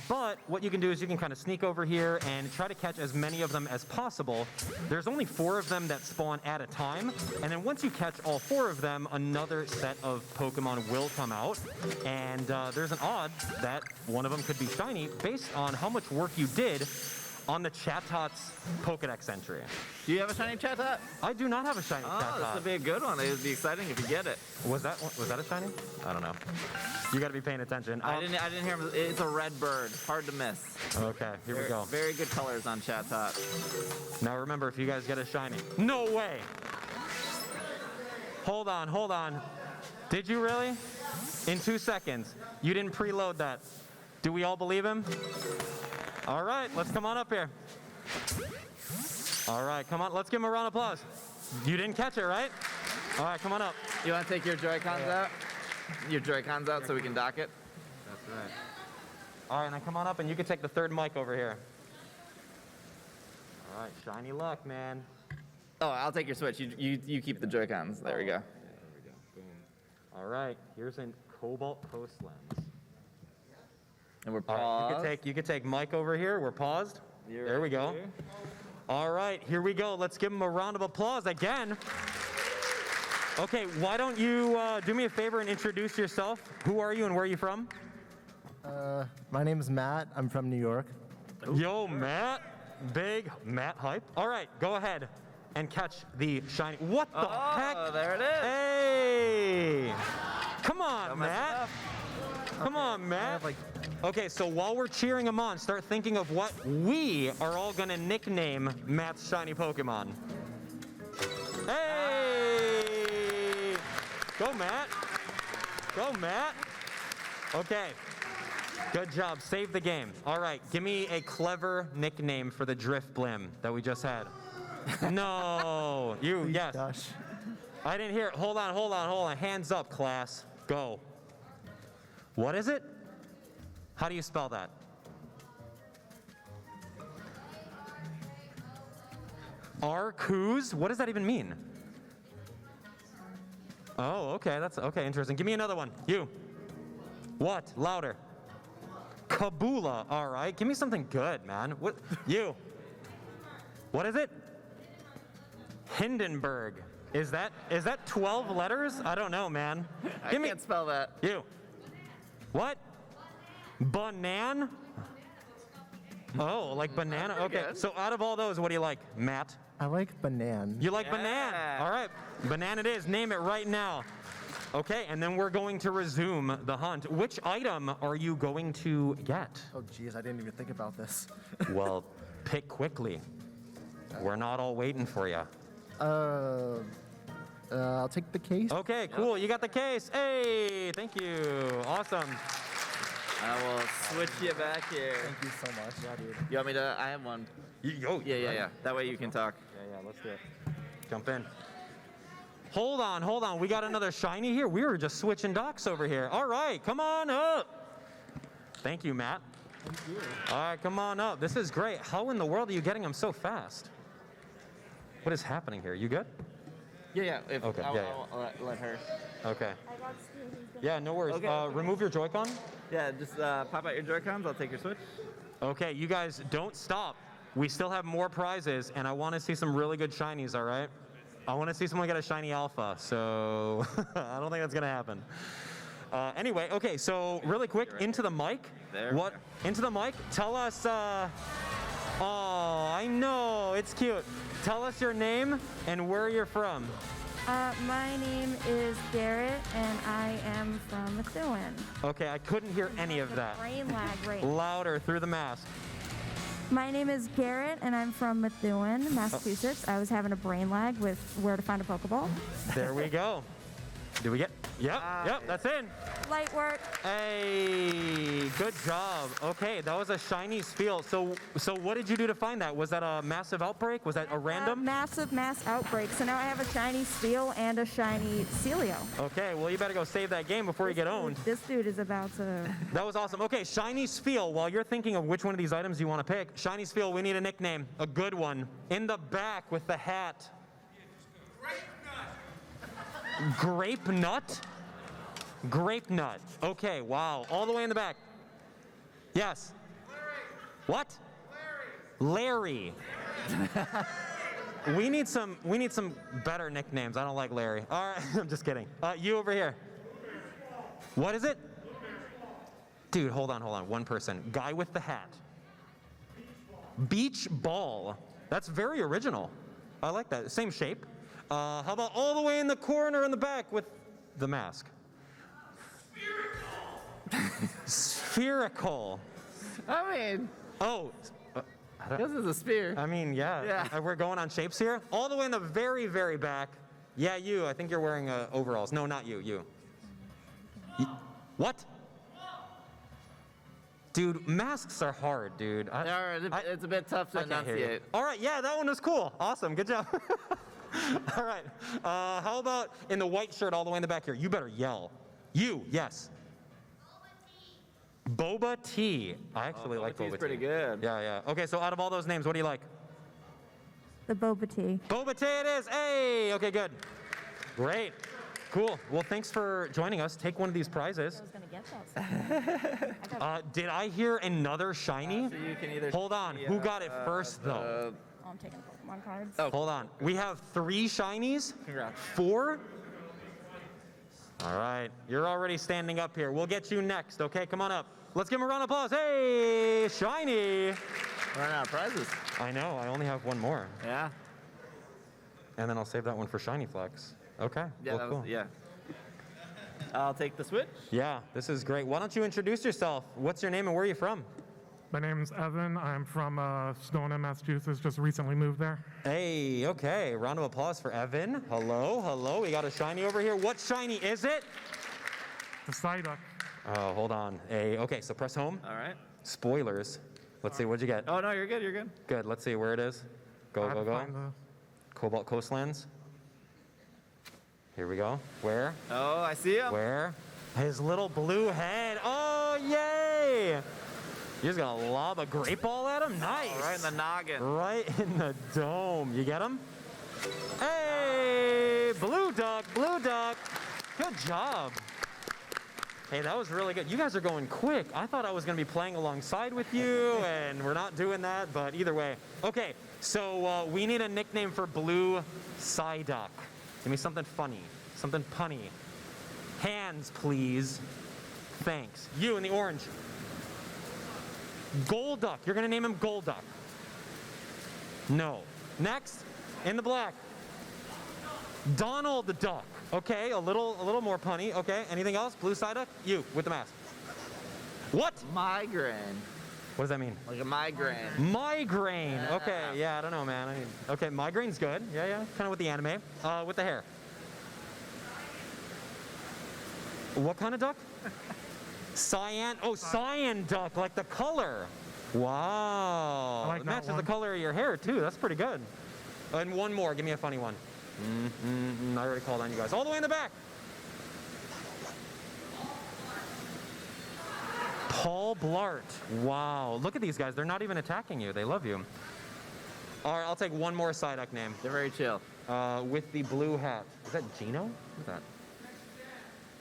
But what you can do is you can kind of sneak over here and try to catch as many of them as possible. There's only 4 of them that spawn at a time. And then once you catch all 4 of them, another set of Pokemon will come out. And there's an odd that one of them could be shiny based on how much work you did on the Chatot's Pokedex entry. Do you have a shiny Chatot? I do not have a shiny Chatot. This would be a good one. It would be exciting if you get it. Was that a shiny? I don't know. You got to be paying attention. I didn't hear him. It's a red bird. Hard to miss. Okay, here we go. Very good colors on Chatot. Now remember, if you guys get a shiny. No way! Hold on. Did you really? In 2 seconds. You didn't preload that. Do we all believe him? All right, let's come on up here. All right, come on, let's give him a round of applause. You didn't catch it, right? All right, come on up. You want to take your Joy-Cons out? Your Joy-Cons out so we can dock it? That's right. All right, now come on up and you can take the third mic over here. All right, shiny luck, man. Oh, I'll take your Switch. You keep the Joy-Cons. There we go. Yeah, there we go. Boom. All right, here's a Cobalt Coast Lens. And we're All paused. right, you could take Mike over here. We're paused. There we go. All right, here we go. Let's give him a round of applause again. Okay, why don't you do me a favor and introduce yourself? Who are you and where are you from? My name is Matt. I'm from New York. Yo, Matt. Big Matt hype. All right, go ahead and catch the shiny. What the heck? Oh, there it is. Hey! Come on, Don't mess it Matt. up. Come on, Matt. Okay, so while we're cheering him on, start thinking of what we are all gonna nickname Matt's shiny Pokemon. Hey! Go, Matt. Go, Matt. Okay. Good job. Save the game. All right, give me a clever nickname for the Drift Blim that we just had. No, you, yes. Gosh. I didn't hear it. Hold on. Hands up, class. Go. What is it? How do you spell that? Arceus? What does that even mean? Oh, okay, that's okay, interesting. Give me another one. You. What? Louder. Kabula. All right, give me something good, man. What? You. What is it? Hindenburg. Is that 12 letters? I don't know, man. I can't spell that. You. What? Banan? Oh, like banana? Okay, good. so out of all those, what do you like, Matt? I like banana. You like banana? All right, banana it is. Name it right now. Okay, and then we're going to resume the hunt. Which item are you going to get? Oh, geez, I didn't even think about this. Well, pick quickly. We're not all waiting for you. I'll take the case. Okay, cool. You got the case. Hey, thank you. Awesome. I will switch you back here. Thank you so much. Yeah, dude. You want me to? I have one. Yeah. That way you can talk. Yeah, let's do it. Jump in. Hold on. We got another shiny here. We were just switching docks over here. All right, come on up. Thank you, Matt. Thank you. All right, come on up. This is great. How in the world are you getting them so fast? What is happening here? You good? Yeah. Okay, I'll let her. Okay. Yeah, no worries. Okay. Remove your Joy-Con. Yeah, just pop out your Joy-Cons. I'll take your Switch. Okay, you guys don't stop. We still have more prizes, and I want to see some really good shinies, all right? I want to see someone get a shiny alpha, so I don't think that's going to happen. Anyway, okay, so really quick, into the mic. There. What? Into the mic. Tell us, oh, I know, it's cute. Tell us your name and where you're from. My name is Garrett, and I am from Methuen. Okay, I couldn't hear any of that. Brain lag right. Louder through the mask. My name is Garrett, and I'm from Methuen, Massachusetts. I was having a brain lag with where to find a Pokeball. There we go. Do we get? Yep, that's in. Light work. Hey, good job. Okay, that was a shiny spiel. So what did you do to find that? Was that a massive outbreak? Was that a random? Mass outbreak. So now I have a shiny Steel and a shiny Celio. Okay, well you better go save that game before you get owned. This dude is about to. That was awesome. Okay, shiny spiel. While you're thinking of which one of these items you want to pick, shiny spiel, we need a nickname, a good one. In the back with the hat. Grape nut? Grape nut. Okay, wow. All the way in the back. Yes. Larry. What? Larry. we need some better nicknames. I don't like Larry. All right, I'm just kidding. You over here. What is it? Dude, hold on. One person. Guy with the hat. Beach ball. That's very original. I like that. Same shape. How about all the way in the corner in the back with the mask? Spherical. I mean, this is a spear. I mean, yeah. We're going on shapes here. All the way in the very, very back. Yeah, you. I think you're wearing overalls. No, not you. You. What? Dude, masks are hard, dude. It's a bit tough to enunciate. All right, yeah, that one was cool. Awesome, good job. All right, how about in the white shirt all the way in the back here? You better yell. You, yes. Boba tea. I actually like Boba tea. Pretty good. Yeah. Okay, so out of all those names, what do you like? The Boba tea. Boba tea it is. Hey, okay, good. Great. Cool. Well, thanks for joining us. Take one of these prizes. I was going to get that. Did I hear another shiny? So you can either Hold on. Who got it first, though? I'm taking Pokemon cards. Oh. Hold on. We have 3 shinies? Congrats. 4? All right. You're already standing up here. We'll get you next, okay? Come on up. Let's give him a round of applause. Hey, shiny. Running out of prizes. I know. I only have one more. Yeah. And then I'll save that one for Shiny Flex. Okay. Yeah, well, cool. I'll take the switch. Yeah, this is great. Why don't you introduce yourself? What's your name and where are you from? My name's Evan. I'm from Stoneham, Massachusetts. Just recently moved there. Hey, okay. Round of applause for Evan. Hello. We got a shiny over here. What shiny is it? The Psyduck. Oh, hold on. Okay, so press home. All right. Spoilers. Let's see, what'd you get? Oh, no, you're good. Good, let's see where it is. Go. Cobalt Coastlands. Here we go. Where? Oh, I see him. Where? His little blue head. Oh, yay! You're just gonna lob a great ball at him? Nice. Oh, right in the noggin. Right in the dome. You get him? Hey, blue duck. Good job. Hey, that was really good. You guys are going quick. I thought I was gonna be playing alongside with you, and we're not doing that, but either way. Okay, so we need a nickname for Blue Psyduck. Give me something funny, something punny. Hands, please. Thanks. You in the orange. Golduck. You're gonna name him Golduck. No. Next, in the black. Donald the Duck. Okay, a little more punny. Okay, anything else? Blue Psyduck? You, with the mask. What? Migraine. What does that mean? Like a migraine. Migraine. Okay, yeah, I don't know, man. Okay, migraine's good. Yeah, kind of with the anime. With the hair. What kind of duck? Cyan. Oh, cyan duck, like the color. Wow. I like It that matches one. the color of your hair too. That's pretty good. And one more. Give me a funny one. I already called on you guys. All the way in the back. Paul Blart. Wow. Look at these guys. They're not even attacking you. They love you. All right, I'll take one more Psyduck name. They're very chill. With the blue hat. Is that Gino? Who's that?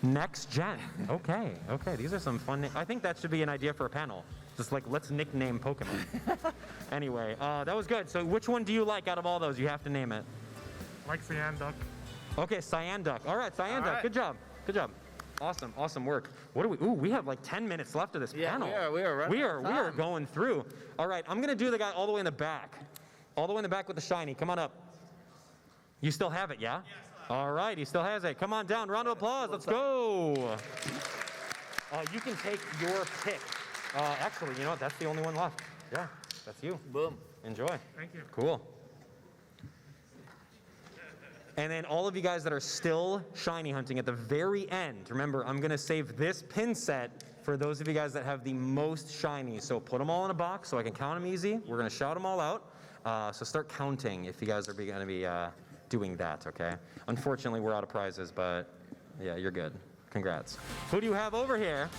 Next Gen. Okay. These are some fun names. I think that should be an idea for a panel. Just like, let's nickname Pokemon. Anyway, that was good. So which one do you like out of all those? You have to name it. Like Cyan Duck. Okay, Cyan Duck. All right, Cyan All Duck. right. Good job. Awesome work. What do we? Ooh, we have like 10 minutes left of this panel. we are running We out of are time. going through. All right, I'm gonna do the guy all the way in the back. All the way in the back with the shiny. Come on up. You still have it, yeah? Yes, All right, he still has it. Come on down, round of applause, let's go. You can take your pick. Actually, you know what, that's the only one left. Yeah, that's you. Boom. Enjoy. Thank you. Cool. And then all of you guys that are still shiny hunting at the very end, remember, I'm gonna save this pin set for those of you guys that have the most shinies. So put them all in a box so I can count them easy. We're gonna shout them all out. So start counting if you guys are gonna be doing that, okay? Unfortunately, we're out of prizes, but yeah, you're good. Congrats. Who do you have over here?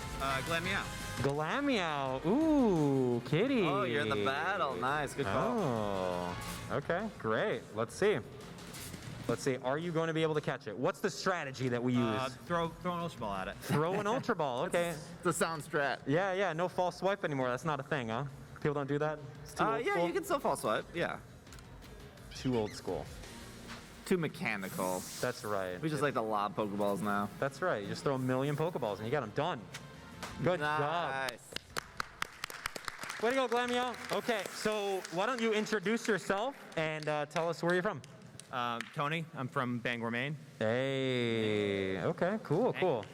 Glammeow. Glammeow. Ooh, kitty. Oh, you're in the battle. Nice, good call. Oh, okay, great. Let's see. Let's see, are you going to be able to catch it? What's the strategy that we use? Throw an Ultra Ball at it. Throw an Ultra Ball, okay. The sound strat. Yeah, no false swipe anymore. That's not a thing, huh? People don't do that? It's too old Yeah, school? you can still false swipe. Yeah. Too old school. Too mechanical. That's right. We just like to lob Pokeballs now. That's right. You just throw a million Pokeballs and you got them done. Good job. Nice. Way to go, Glammeow. Okay, so why don't you introduce yourself and tell us where you're from? Tony, I'm from Bangor, Maine. Hey, okay, cool.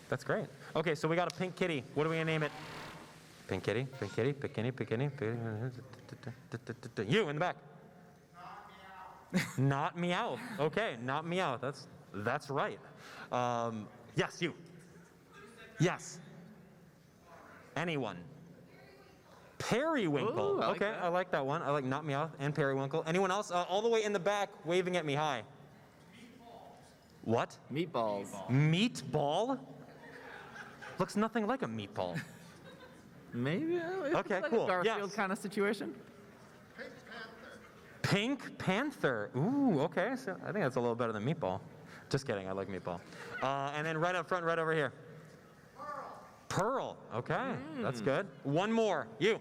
That's great. Okay, so we got a pink kitty. What are we gonna name it? Pink kitty, pink kitty, pink kitty, pink kitty. You in the back. Not meow. Okay, not meow. That's right. Yes, you. Yes. Anyone. Periwinkle. Ooh, I like okay, that. I like that one. I like not meow and periwinkle. Anyone else? All the way in the back, waving at me. Hi. What? Meatballs. Meatball? Looks nothing like a meatball. Maybe. Okay, like cool. A Garfield Yes. kind of situation. Pink Panther. Ooh, okay. So I think that's a little better than meatball. Just kidding. I like meatball. And then right up front, right over here. Pearl. Okay, that's good. One more. You.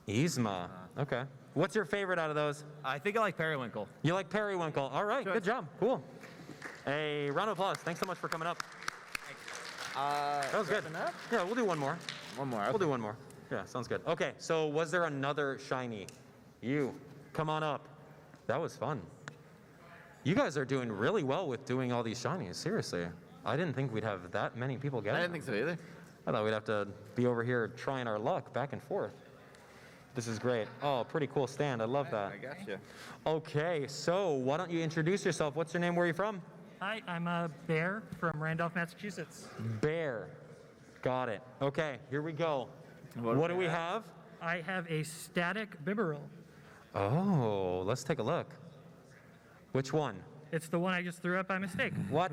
Yzma. Okay. What's your favorite out of those? I think I like Periwinkle. You like Periwinkle. All right, good job. Cool. A round of applause. Thanks so much for coming up. That was good. Yeah, we'll do one more. One more. We'll do one more. Yeah, sounds good. Okay, so was there another shiny? You. Come on up. That was fun. You guys are doing really well with doing all these shinies. Seriously. I didn't think we'd have that many people get I them. didn't think so either. I thought we'd have to be over here trying our luck back and forth. This is great. Oh, pretty cool stand. I love that. I got you. Okay, so why don't you introduce yourself? What's your name? Where are you from? Hi, I'm Bear from Randolph, Massachusetts. Bear. Got it. Okay, here we go. What do we have? I have a static Bibarel. Oh, let's take a look. Which one? It's the one I just threw up by mistake. What?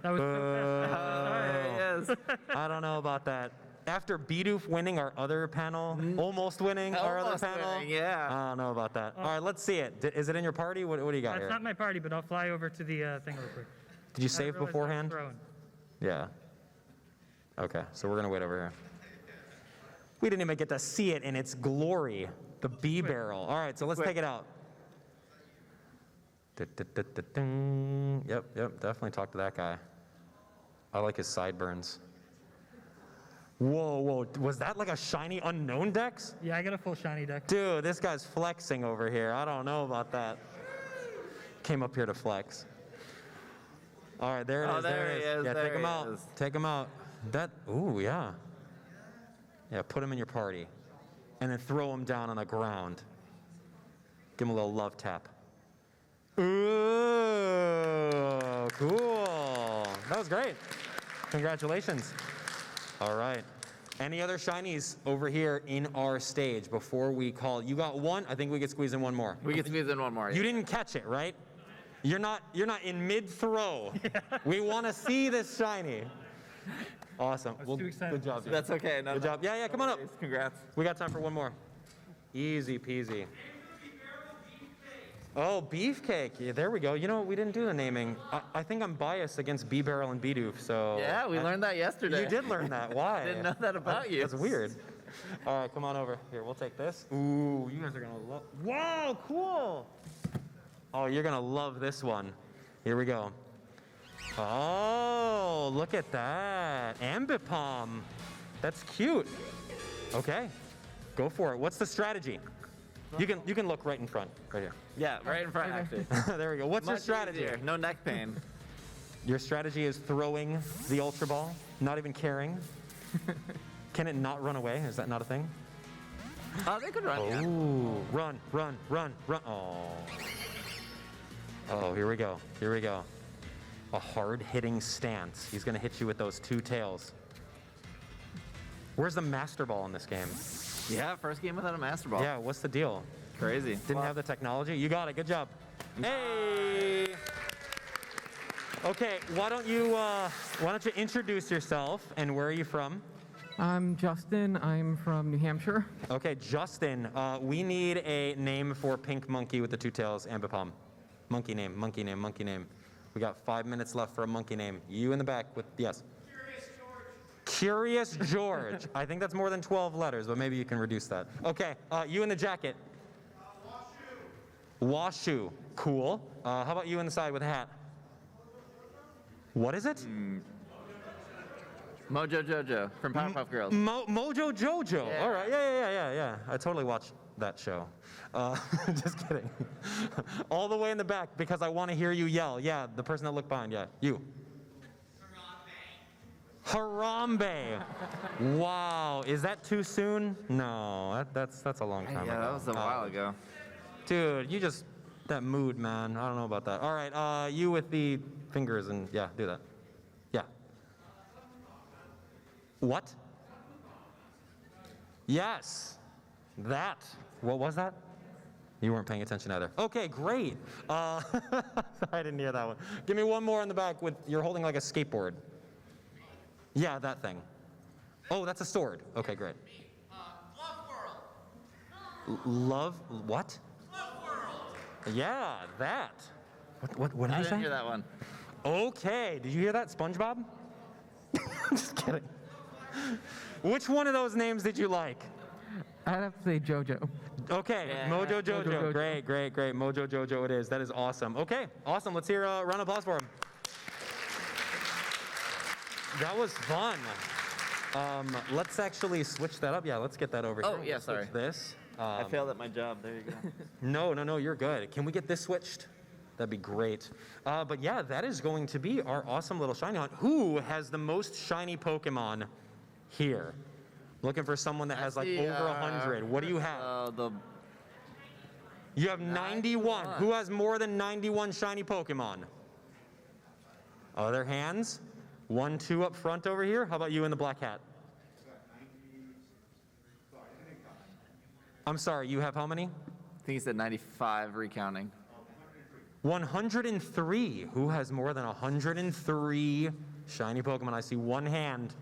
That was so fast. Yes. I don't know about that. After Bidoof winning our other panel, almost winning our other Almost panel, winning, yeah. I don't know about that. All right, let's see it. Is it in your party? What do you got It's here? not my party, but I'll fly over to the thing real quick. Did you I save realized I was beforehand? throwing. Yeah. Okay, so we're gonna wait over here. We didn't even get to see it in its glory, the bee barrel. All right, so let's take it out. Yep, definitely talk to that guy. I like his sideburns. Whoa, was that like a shiny unknown dex? Yeah, I got a full shiny deck. Dude, this guy's flexing over here. I don't know about that. Came up here to flex. All right, there it is. there it he is. is, Yeah, there take him he out. is. Take him out. Ooh, yeah. Yeah, put him in your party. And then throw him down on the ground. Give him a little love tap. Ooh, cool. That was great. Congratulations. All right. Any other shinies over here in our stage before we call? You got one? I think we could squeeze in one more. We can squeeze in one more. You didn't catch it, right? You're not in mid-throw. We want to see this shiny. Awesome. Well, too excited. good job. dude. That's okay. No, Good job. Yeah, come on up. Congrats. We got time for one more. Easy peasy. Oh, beefcake. Yeah, there we go. You know what? We didn't do the naming. I think I'm biased against Barrel and Bidoof, so. Yeah, we learned that yesterday. You did learn that. Why? I didn't know that about you. That's weird. All right, come on over. Here, we'll take this. Ooh, you guys are gonna love. Wow, cool. Oh, you're gonna love this one. Here we go. Oh, look at that. Ambipom. That's cute. Okay, go for it. What's the strategy? You can look right in front, right here. Yeah, right in front, actually. There we go. What's your Much strategy? easier. No neck pain. Your strategy is throwing the Ultra Ball, not even caring. Can it not run away? Is that not a thing? They could run, yeah. Ooh, run, run, run, run. Oh. Oh, here we go. Here we go. A hard-hitting stance. He's going to hit you with those two tails. Where's the Master Ball in this game? Yeah, first game without a Master Ball. Yeah, what's the deal? Crazy. Didn't have the technology? You got it. Good job. Hey! Okay, why don't you introduce yourself and where are you from? I'm Justin. I'm from New Hampshire. Okay, Justin, we need a name for Pink Monkey with the two tails, Ambipom. Monkey name, monkey name, monkey name. We got 5 minutes left for a monkey name. You in the back with, yes. Curious George. I think that's more than 12 letters, but maybe you can reduce that. Okay, you in the jacket. Washu. Cool. How about you in the side with a hat? What is it? Mojo Jojo from Powerpuff Girls. Mojo Jojo. Yeah. All right. Yeah. I totally watched that show. Just kidding. All the way in the back because I want to hear you yell. Yeah, the person that looked behind. Yeah, you. Harambe. Wow. Is that too soon? No, that's a long time ago. Yeah, that was a while ago. Dude, you just, that mood, man. I don't know about that. All right, you with the fingers and, yeah, do that. Yeah. What? Yes. That. What was that? You weren't paying attention either. Okay, great. I didn't hear that one. Give me one more in the back with, you're holding like a skateboard. Yeah, that thing. Oh, that's a sword. Okay, great. Love, what? Yeah, that. What did I you didn't say? hear that one. Okay, did you hear that, SpongeBob? Just kidding. Which one of those names did you like? I'd have to say JoJo. Okay, Yeah. Mojo Jojo. Mojo Jojo. Great. Mojo Jojo it is. That is awesome. Okay, awesome. Let's hear a round of applause for him. That was fun. Let's actually switch that up. Yeah, let's get that over Oh, here. yeah, Let's switch sorry. This. I failed at my job. There you go. No, you're good. Can we get this switched? That'd be great. But yeah, that is going to be our awesome little shiny hunt. Who has the most shiny Pokemon here? Looking for someone that has like over 100. What do you have? You have 91. Who has more than 91 shiny Pokemon? Other hands? 1, 2 up front over here. How about you in the black hat? I'm sorry, you have how many? I think he said 95 recounting. 103. Who has more than 103 shiny Pokemon? I see one hand.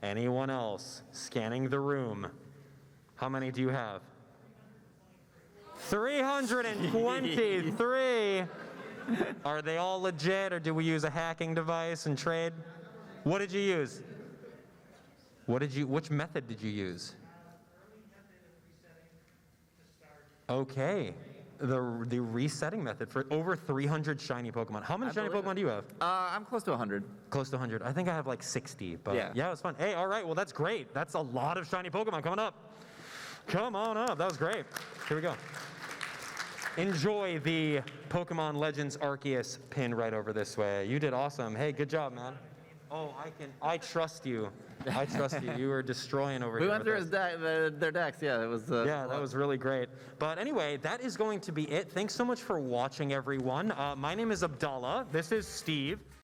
Anyone else? Scanning the room. How many do you have? 323. Are they all legit, or did we use a hacking device and trade? What did you use? Which method did you use? Okay. The resetting method for over 300 shiny Pokemon. How many shiny Pokemon do you have? I'm close to 100. Close to 100. I think I have like 60, but Yeah. it was fun. Hey, all right, well, that's great. That's a lot of shiny Pokemon coming up. Come on up. That was great. Here we go. Enjoy the Pokemon Legends Arceus pin right over this way. You did awesome. Hey, good job, man. Oh, I trust you. I trust you. You were destroying over We here. went with through us. their decks. Yeah, it was. Yeah, that was really great. But anyway, that is going to be it. Thanks so much for watching, everyone. My name is Abdallah. This is Steve.